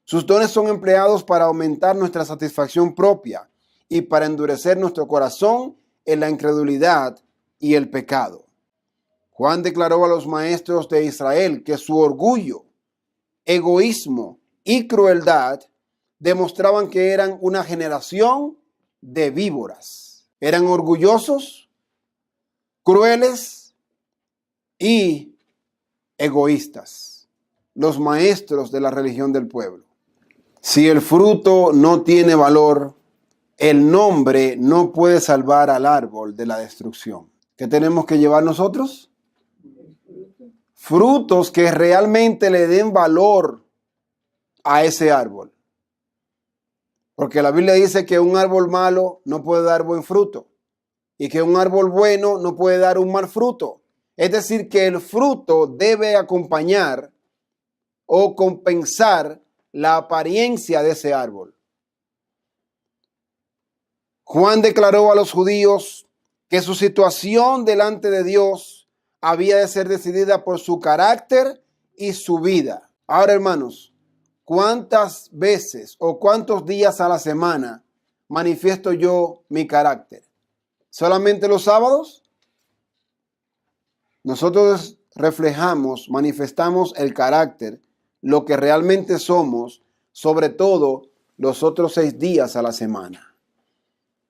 Sus dones son empleados para aumentar nuestra satisfacción propia y para endurecer nuestro corazón en la incredulidad y el pecado. Juan declaró a los maestros de Israel que su orgullo, egoísmo y crueldad demostraban que eran una generación de víboras. Eran orgullosos, crueles y egoístas, los maestros de la religión del pueblo. Si el fruto no tiene valor, el nombre no puede salvar al árbol de la destrucción. ¿Qué tenemos que llevar nosotros? Frutos que realmente le den valor a ese árbol. Porque la Biblia dice que un árbol malo no puede dar buen fruto y que un árbol bueno no puede dar un mal fruto. Es decir, que el fruto debe acompañar o compensar la apariencia de ese árbol. Juan declaró a los judíos que su situación delante de Dios había de ser decidida por su carácter y su vida. Ahora, hermanos, ¿cuántas veces o cuántos días a la semana manifiesto yo mi carácter? ¿Solamente los sábados? Nosotros reflejamos, manifestamos el carácter, lo que realmente somos, sobre todo los otros 6 días a la semana.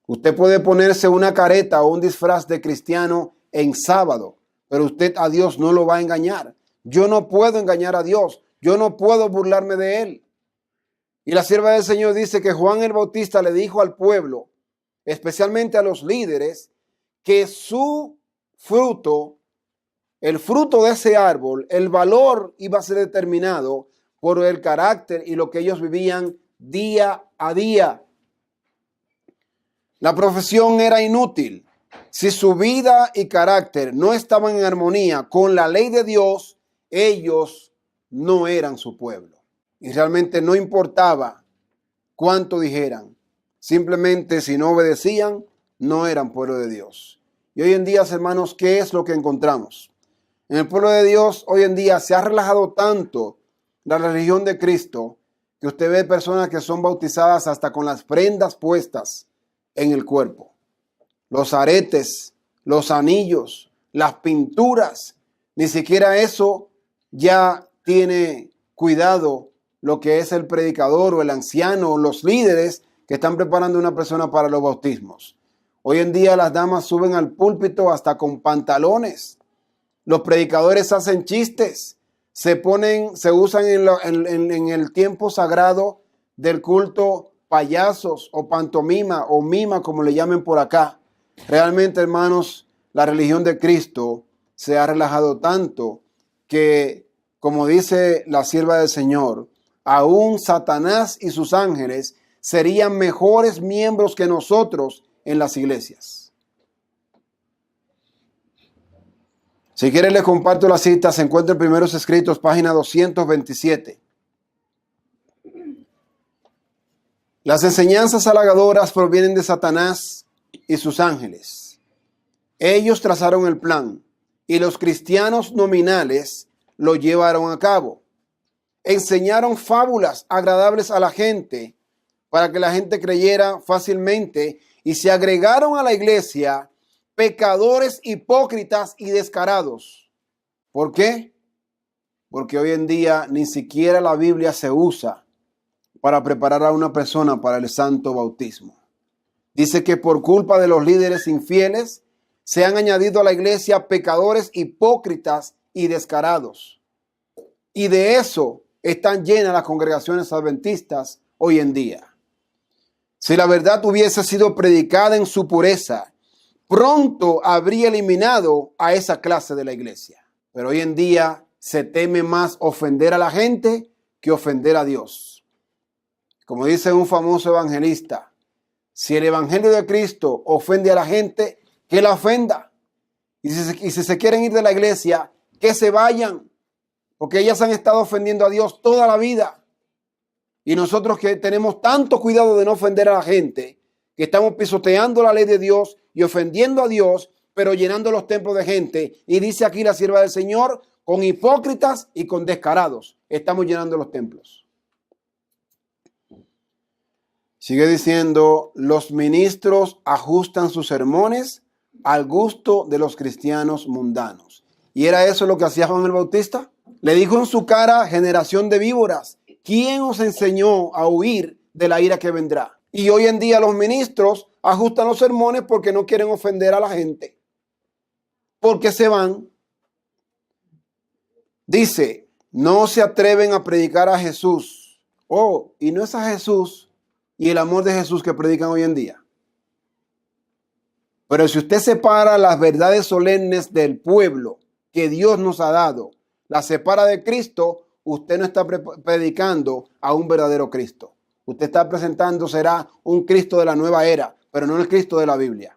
Usted puede ponerse una careta o un disfraz de cristiano en sábado, pero usted a Dios no lo va a engañar. Yo no puedo engañar a Dios. Yo no puedo burlarme de Él. Y la sierva del Señor dice que Juan el Bautista le dijo al pueblo, especialmente a los líderes, que su fruto, el fruto de ese árbol, el valor iba a ser determinado por el carácter y lo que ellos vivían día a día. La profesión era inútil. Si su vida y carácter no estaban en armonía con la ley de Dios, ellos no eran su pueblo. Y realmente no importaba cuánto dijeran. Simplemente si no obedecían, no eran pueblo de Dios. Y hoy en día, hermanos, ¿qué es lo que encontramos? En el pueblo de Dios hoy en día se ha relajado tanto la religión de Cristo que usted ve personas que son bautizadas hasta con las prendas puestas en el cuerpo. Los aretes, los anillos, las pinturas, ni siquiera eso ya tiene cuidado lo que es el predicador o el anciano o los líderes que están preparando a una persona para los bautismos. Hoy en día las damas suben al púlpito hasta con pantalones. Los predicadores hacen chistes, se usan en el tiempo sagrado del culto payasos o pantomima o mima, como le llamen por acá. Realmente, hermanos, la religión de Cristo se ha relajado tanto que, como dice la sierva del Señor, aún Satanás y sus ángeles serían mejores miembros que nosotros en las iglesias. Si quieren les comparto la cita, se encuentra en Primeros Escritos, página 227. Las enseñanzas halagadoras provienen de Satanás y sus ángeles. Ellos trazaron el plan y los cristianos nominales lo llevaron a cabo. Enseñaron fábulas agradables a la gente para que la gente creyera fácilmente y se agregaron a la iglesia pecadores hipócritas y descarados. ¿Por qué? Porque hoy en día ni siquiera la Biblia se usa para preparar a una persona para el santo bautismo. Dice que por culpa de los líderes infieles se han añadido a la iglesia pecadores hipócritas y descarados. Y de eso están llenas las congregaciones adventistas hoy en día. Si la verdad hubiese sido predicada en su pureza, pronto habría eliminado a esa clase de la iglesia. Pero hoy en día se teme más ofender a la gente que ofender a Dios. Como dice un famoso evangelista, si el evangelio de Cristo ofende a la gente, que la ofenda. Y si se quieren ir de la iglesia, que se vayan. Porque ellas han estado ofendiendo a Dios toda la vida. Y nosotros que tenemos tanto cuidado de no ofender a la gente, que estamos pisoteando la ley de Dios y ofendiendo a Dios, pero llenando los templos de gente. Y dice aquí la sierva del Señor, con hipócritas y con descarados, estamos llenando los templos. Sigue diciendo, los ministros ajustan sus sermones al gusto de los cristianos mundanos. ¿Y era eso lo que hacía Juan el Bautista? Le dijo en su cara, generación de víboras, ¿quién os enseñó a huir de la ira que vendrá? Y hoy en día los ministros ajustan los sermones porque no quieren ofender a la gente. Porque se van. Dice, no se atreven a predicar a Jesús. Oh, y no es a Jesús y el amor de Jesús que predican hoy en día. Pero si usted separa las verdades solemnes del pueblo que Dios nos ha dado, las separa de Cristo, usted no está predicando a un verdadero Cristo. Usted está presentando, será un Cristo de la nueva era, pero no el Cristo de la Biblia.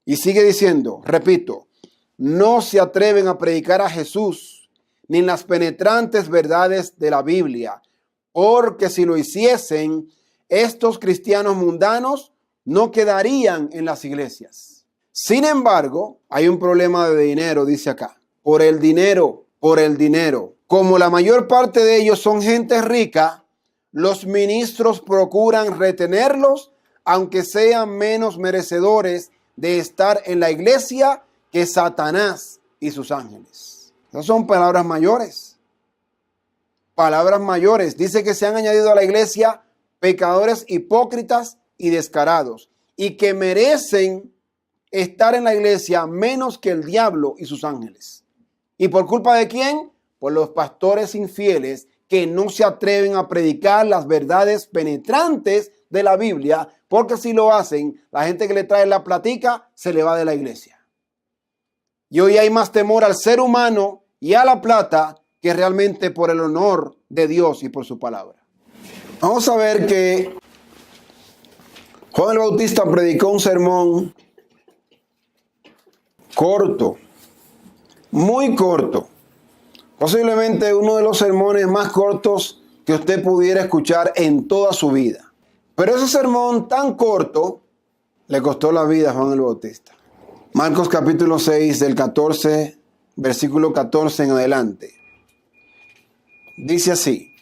Y sigue diciendo, repito, no se atreven a predicar a Jesús ni en las penetrantes verdades de la Biblia, porque si lo hiciesen, estos cristianos mundanos no quedarían en las iglesias. Sin embargo, hay un problema de dinero, dice acá. Por el dinero. Como la mayor parte de ellos son gente rica, los ministros procuran retenerlos, aunque sean menos merecedores de estar en la iglesia que Satanás y sus ángeles. Esas son palabras mayores. Palabras mayores. Dice que se han añadido a la iglesia pecadores hipócritas y descarados, y que merecen estar en la iglesia menos que el diablo y sus ángeles. ¿Y por culpa de quién? Por los pastores infieles que no se atreven a predicar las verdades penetrantes de la Biblia, porque si lo hacen, la gente que le trae la platica se le va de la iglesia. Y hoy hay más temor al ser humano y a la plata que realmente por el honor de Dios y por su palabra. Vamos a ver que Juan el Bautista predicó un sermón corto, muy corto. Posiblemente uno de los sermones más cortos que usted pudiera escuchar en toda su vida. Pero ese sermón tan corto le costó la vida a Juan el Bautista. Marcos capítulo 6 del 14, versículo 14 en adelante. Dice así: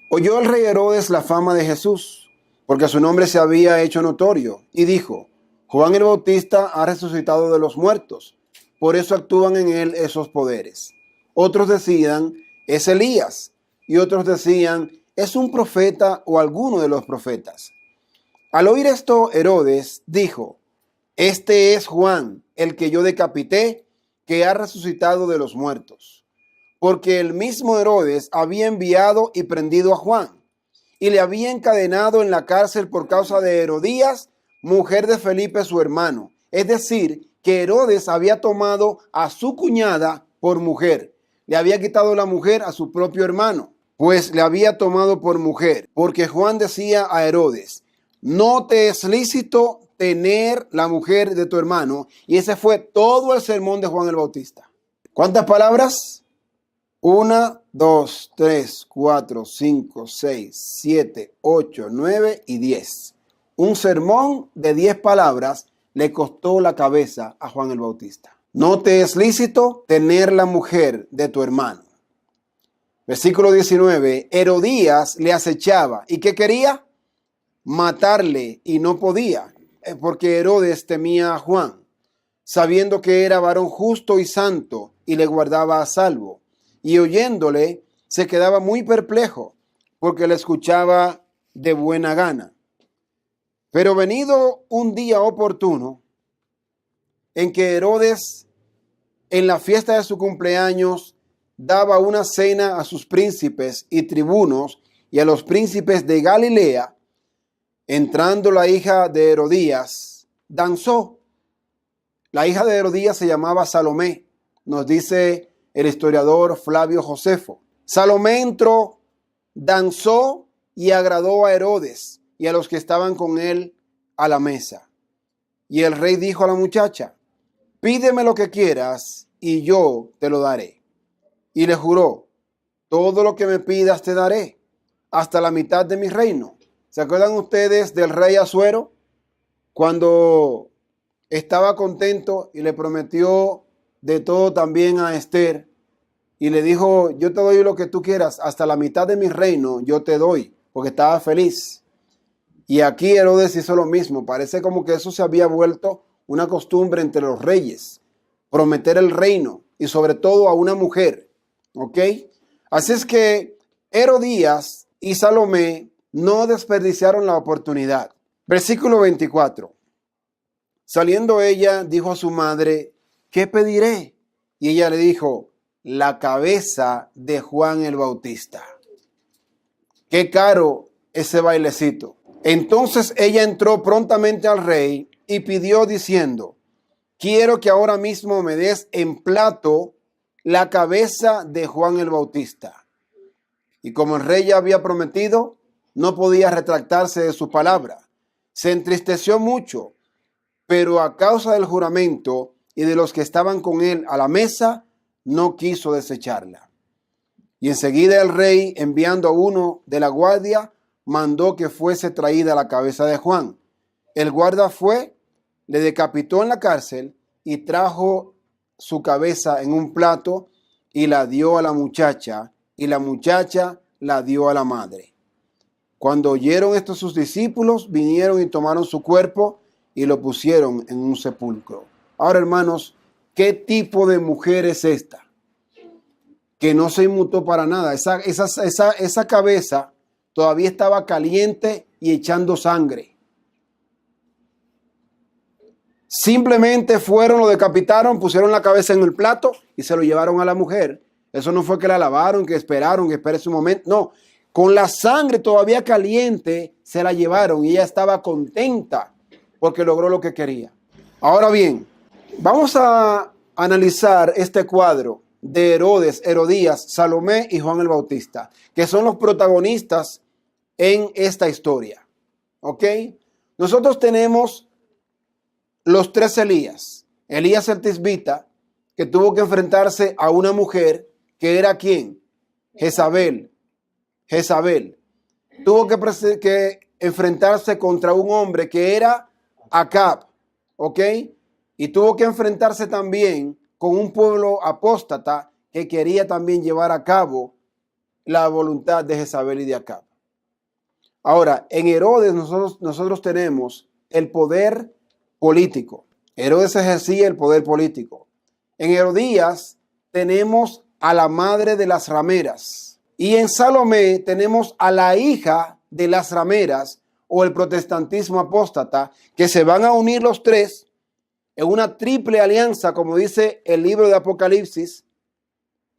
oyó el rey Herodes la fama de Jesús, porque su nombre se había hecho notorio, y dijo: Juan el Bautista ha resucitado de los muertos, por eso actúan en él esos poderes. Otros decían: es Elías, y otros decían: es un profeta o alguno de los profetas. Al oír esto, Herodes dijo: este es Juan, el que yo decapité, que ha resucitado de los muertos. Porque el mismo Herodes había enviado y prendido a Juan, y le había encadenado en la cárcel por causa de Herodías, mujer de Felipe su hermano. Es decir, que Herodes había tomado a su cuñada por mujer. Le había quitado la mujer a su propio hermano, pues le había tomado por mujer. Porque Juan decía a Herodes: no te es lícito tener la mujer de tu hermano. Y ese fue todo el sermón de Juan el Bautista. ¿Cuántas palabras? 1, 2, 3, 4, 5, 6, 7, 8, 9 y 10. Un sermón de 10 palabras le costó la cabeza a Juan el Bautista. No te es lícito tener la mujer de tu hermano. Versículo 19. Herodías le acechaba. ¿Y qué quería? Matarle, y no podía, porque Herodes temía a Juan, sabiendo que era varón justo y santo, y le guardaba a salvo. Y oyéndole, se quedaba muy perplejo, porque le escuchaba de buena gana. Pero venido un día oportuno, en que Herodes, en la fiesta de su cumpleaños, daba una cena a sus príncipes y tribunos y a los príncipes de Galilea, entrando la hija de Herodías, danzó. La hija de Herodías se llamaba Salomé, nos dice el historiador Flavio Josefo. Salomé entró, danzó y agradó a Herodes y a los que estaban con él a la mesa. Y el rey dijo a la muchacha: pídeme lo que quieras y yo te lo daré. Y le juró: todo lo que me pidas te daré, hasta la mitad de mi reino. ¿Se acuerdan ustedes del rey Asuero? Cuando estaba contento y le prometió de todo también a Esther, y le dijo: yo te doy lo que tú quieras, hasta la mitad de mi reino yo te doy, porque estaba feliz. Y aquí Herodes hizo lo mismo. Parece como que eso se había vuelto una costumbre entre los reyes, prometer el reino, y sobre todo a una mujer. ¿Ok? Así es que Herodías y Salomé no desperdiciaron la oportunidad. Versículo 24. Saliendo ella, dijo a su madre: ¿qué pediré? Y ella le dijo: la cabeza de Juan el Bautista. Qué caro ese bailecito. Entonces ella entró prontamente al rey y pidió diciendo: quiero que ahora mismo me des en plato la cabeza de Juan el Bautista. Y como el rey ya había prometido, no podía retractarse de su palabra. Se entristeció mucho, pero a causa del juramento y de los que estaban con él a la mesa, no quiso desecharla. Y enseguida el rey, enviando a uno de la guardia, mandó que fuese traída la cabeza de Juan. El guarda fue, le decapitó en la cárcel y trajo su cabeza en un plato y la dio a la muchacha, y la muchacha la dio a la madre. Cuando oyeron esto sus discípulos, vinieron y tomaron su cuerpo y lo pusieron en un sepulcro. Ahora, hermanos, ¿qué tipo de mujer es esta? Que no se inmutó para nada. Esa cabeza todavía estaba caliente y echando sangre. Simplemente fueron, lo decapitaron, pusieron la cabeza en el plato y se lo llevaron a la mujer. Eso no fue que la lavaron, que esperaron, que espere su momento. No, con la sangre todavía caliente se la llevaron y ella estaba contenta porque logró lo que quería. Ahora bien, vamos a analizar este cuadro de Herodes, Herodías, Salomé y Juan el Bautista, que son los protagonistas en esta historia. ¿Ok? Nosotros tenemos los tres Elías. Elías el Tisbita, que tuvo que enfrentarse a una mujer que era ¿quién? Jezabel. Tuvo que enfrentarse contra un hombre que era Acab. ¿Ok? Y tuvo que enfrentarse también con un pueblo apóstata que quería también llevar a cabo la voluntad de Jezabel y de Acab. Ahora, en Herodes nosotros tenemos el poder político. Herodes ejercía el poder político. En Herodías tenemos a la madre de las rameras. Y en Salomé tenemos a la hija de las rameras o el protestantismo apóstata, que se van a unir los tres en una triple alianza, como dice el libro de Apocalipsis,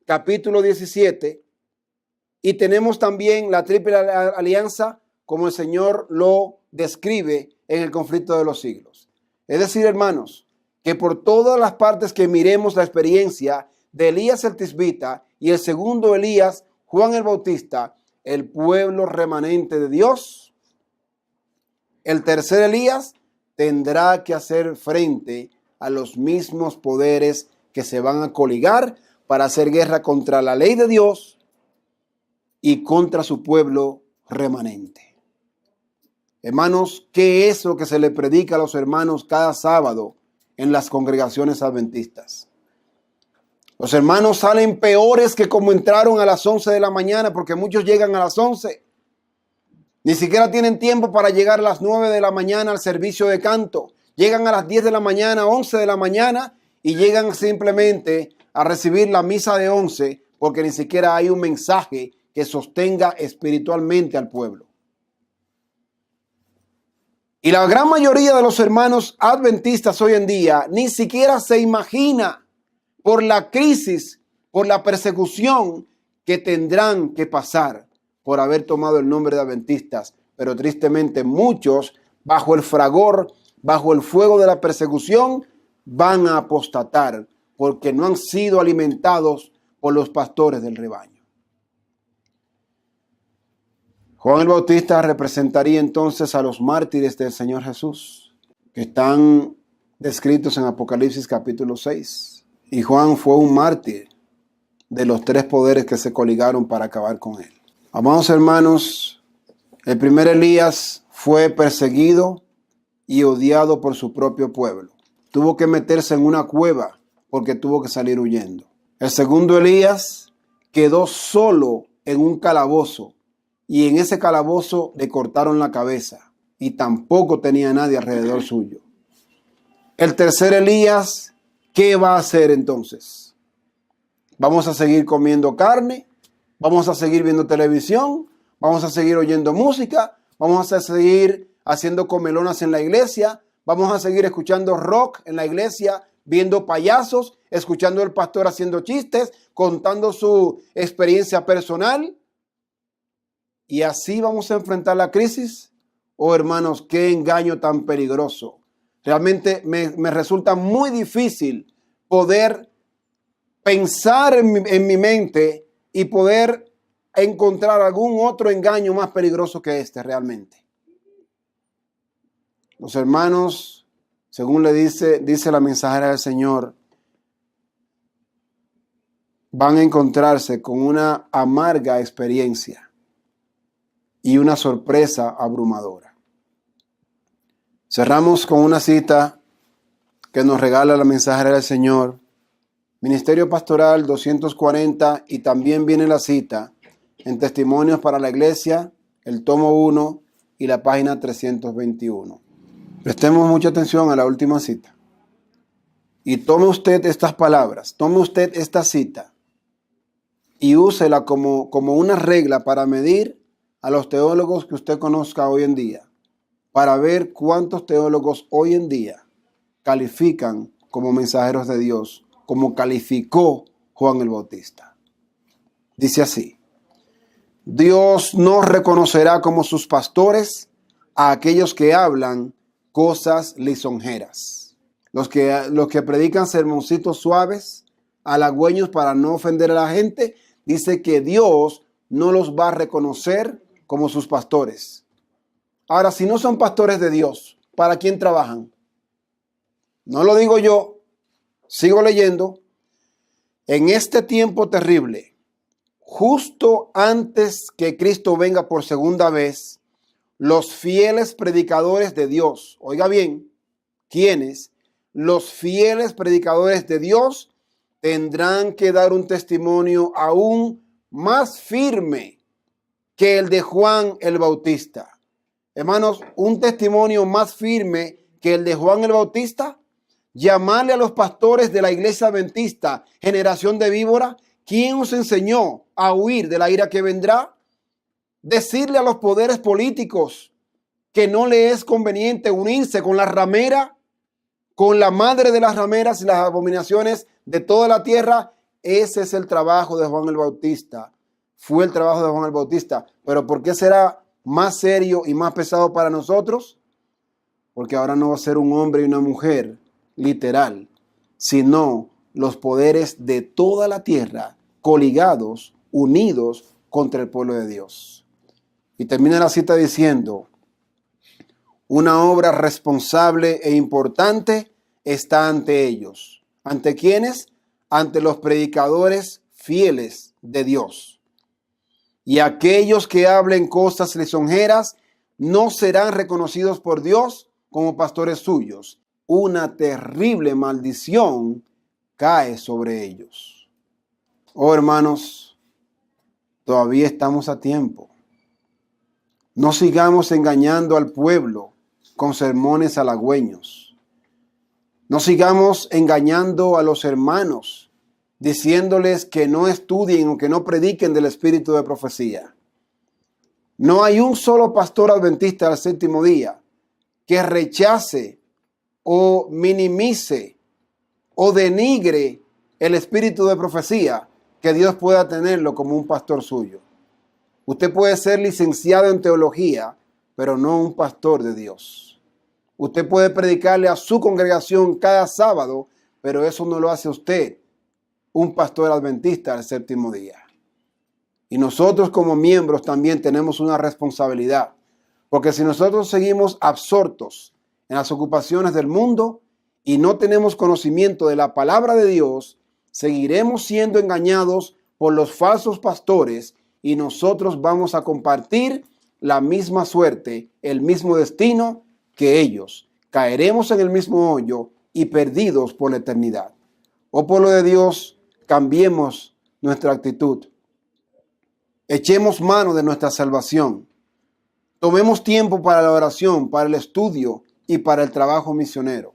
capítulo 17. Y tenemos también la triple alianza como el Señor lo describe en el conflicto de los siglos. Es decir, hermanos, que por todas las partes que miremos la experiencia de Elías el Tisbita y el segundo Elías, Juan el Bautista, el pueblo remanente de Dios, el tercer Elías tendrá que hacer frente a los mismos poderes que se van a coligar para hacer guerra contra la ley de Dios y contra su pueblo remanente. Hermanos, ¿qué es lo que se le predica a los hermanos cada sábado en las congregaciones adventistas? Los hermanos salen peores que como entraron a las 11 de la mañana, porque muchos llegan a las 11. Ni siquiera tienen tiempo para llegar a las 9 de la mañana al servicio de canto. Llegan a las 10 de la mañana, 11 de la mañana y llegan simplemente a recibir la misa de 11 porque ni siquiera hay un mensaje que sostenga espiritualmente al pueblo. Y la gran mayoría de los hermanos adventistas hoy en día ni siquiera se imagina por la crisis, por la persecución que tendrán que pasar por haber tomado el nombre de adventistas. Pero tristemente muchos, bajo el fragor, bajo el fuego de la persecución, van a apostatar porque no han sido alimentados por los pastores del rebaño. Juan el Bautista representaría entonces a los mártires del Señor Jesús, que están descritos en Apocalipsis capítulo 6. Y Juan fue un mártir de los tres poderes que se coligaron para acabar con él. Amados hermanos, el primer Elías fue perseguido y odiado por su propio pueblo. Tuvo que meterse en una cueva porque tuvo que salir huyendo. El segundo Elías quedó solo en un calabozo y en ese calabozo le cortaron la cabeza y tampoco tenía nadie alrededor suyo. El tercer Elías, ¿qué va a hacer entonces? ¿Vamos a seguir comiendo carne? ¿Vamos a seguir viendo televisión? ¿Vamos a seguir oyendo música? ¿Vamos a seguir haciendo comelonas en la iglesia? ¿Vamos a seguir escuchando rock en la iglesia, viendo payasos, escuchando al pastor haciendo chistes, contando su experiencia personal? ¿Y así vamos a enfrentar la crisis? Oh, hermanos, qué engaño tan peligroso. Realmente me resulta muy difícil poder pensar en mi mente y poder encontrar algún otro engaño más peligroso que este realmente. Los hermanos, según le dice la mensajera del Señor, van a encontrarse con una amarga experiencia y una sorpresa abrumadora. Cerramos con una cita que nos regala la mensajera del Señor, Ministerio Pastoral 240, y también viene la cita en Testimonios para la Iglesia, el tomo 1 y la página 321. Prestemos mucha atención a la última cita. Y tome usted estas palabras, tome usted esta cita y úsela como una regla para medir a los teólogos que usted conozca hoy en día, para ver cuántos teólogos hoy en día califican como mensajeros de Dios, como calificó Juan el Bautista. Dice así: Dios no reconocerá como sus pastores a aquellos que hablan cosas lisonjeras. los que predican sermoncitos suaves, halagüeños para no ofender a la gente, dice que Dios no los va a reconocer como sus pastores. Ahora, si no son pastores de Dios, ¿para quién trabajan? No lo digo yo, sigo leyendo. En este tiempo terrible, justo antes que Cristo venga por segunda vez, los fieles predicadores de Dios, oiga bien, ¿quiénes? Los fieles predicadores de Dios tendrán que dar un testimonio aún más firme que el de Juan el Bautista. Hermanos, un testimonio más firme que el de Juan el Bautista. Llamarle a los pastores de la iglesia adventista, generación de víbora, ¿quién os enseñó a huir de la ira que vendrá? Decirle a los poderes políticos que no le es conveniente unirse con la ramera, con la madre de las rameras y las abominaciones de toda la tierra. Ese es el trabajo de Juan el Bautista. Fue el trabajo de Juan el Bautista. Pero ¿por qué será más serio y más pesado para nosotros? Porque ahora no va a ser un hombre y una mujer literal, sino los poderes de toda la tierra coligados, unidos contra el pueblo de Dios. Y termina la cita diciendo: una obra responsable e importante está ante ellos. ¿Ante quiénes? Ante los predicadores fieles de Dios. Y aquellos que hablen cosas lisonjeras no serán reconocidos por Dios como pastores suyos. Una terrible maldición cae sobre ellos. Oh, hermanos, todavía estamos a tiempo. No sigamos engañando al pueblo con sermones halagüeños. No sigamos engañando a los hermanos, diciéndoles que no estudien o que no prediquen del espíritu de profecía. No hay un solo pastor adventista del séptimo día que rechace o minimice o denigre el espíritu de profecía, que Dios pueda tenerlo como un pastor suyo. Usted puede ser licenciado en teología, pero no un pastor de Dios. Usted puede predicarle a su congregación cada sábado, pero eso no lo hace usted un pastor adventista del séptimo día. Y nosotros como miembros también tenemos una responsabilidad, porque si nosotros seguimos absortos en las ocupaciones del mundo y no tenemos conocimiento de la palabra de Dios, seguiremos siendo engañados por los falsos pastores y nosotros vamos a compartir la misma suerte, el mismo destino que ellos. Caeremos en el mismo hoyo y perdidos por la eternidad. Oh pueblo de Dios, cambiemos nuestra actitud. Echemos mano de nuestra salvación. Tomemos tiempo para la oración, para el estudio y para el trabajo misionero.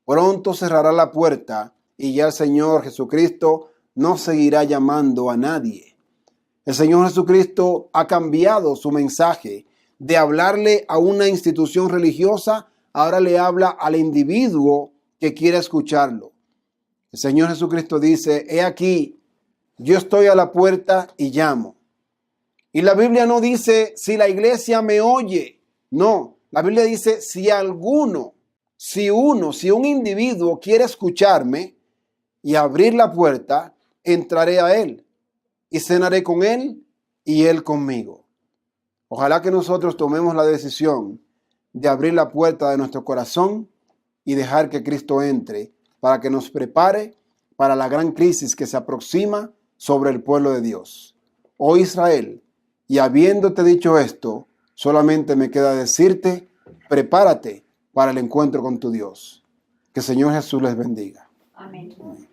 Pronto cerrará la puerta y ya el Señor Jesucristo no seguirá llamando a nadie. El Señor Jesucristo ha cambiado su mensaje de hablarle a una institución religiosa, ahora le habla al individuo que quiere escucharlo. El Señor Jesucristo dice: he aquí, yo estoy a la puerta y llamo. Y la Biblia no dice si la iglesia me oye. No, la Biblia dice si un individuo quiere escucharme y abrir la puerta, entraré a él y cenaré con él y él conmigo. Ojalá que nosotros tomemos la decisión de abrir la puerta de nuestro corazón y dejar que Cristo entre para que nos prepare para la gran crisis que se aproxima sobre el pueblo de Dios. Oh Israel, y habiéndote dicho esto, solamente me queda decirte: prepárate para el encuentro con tu Dios. Que el Señor Jesús les bendiga. Amén. Amén.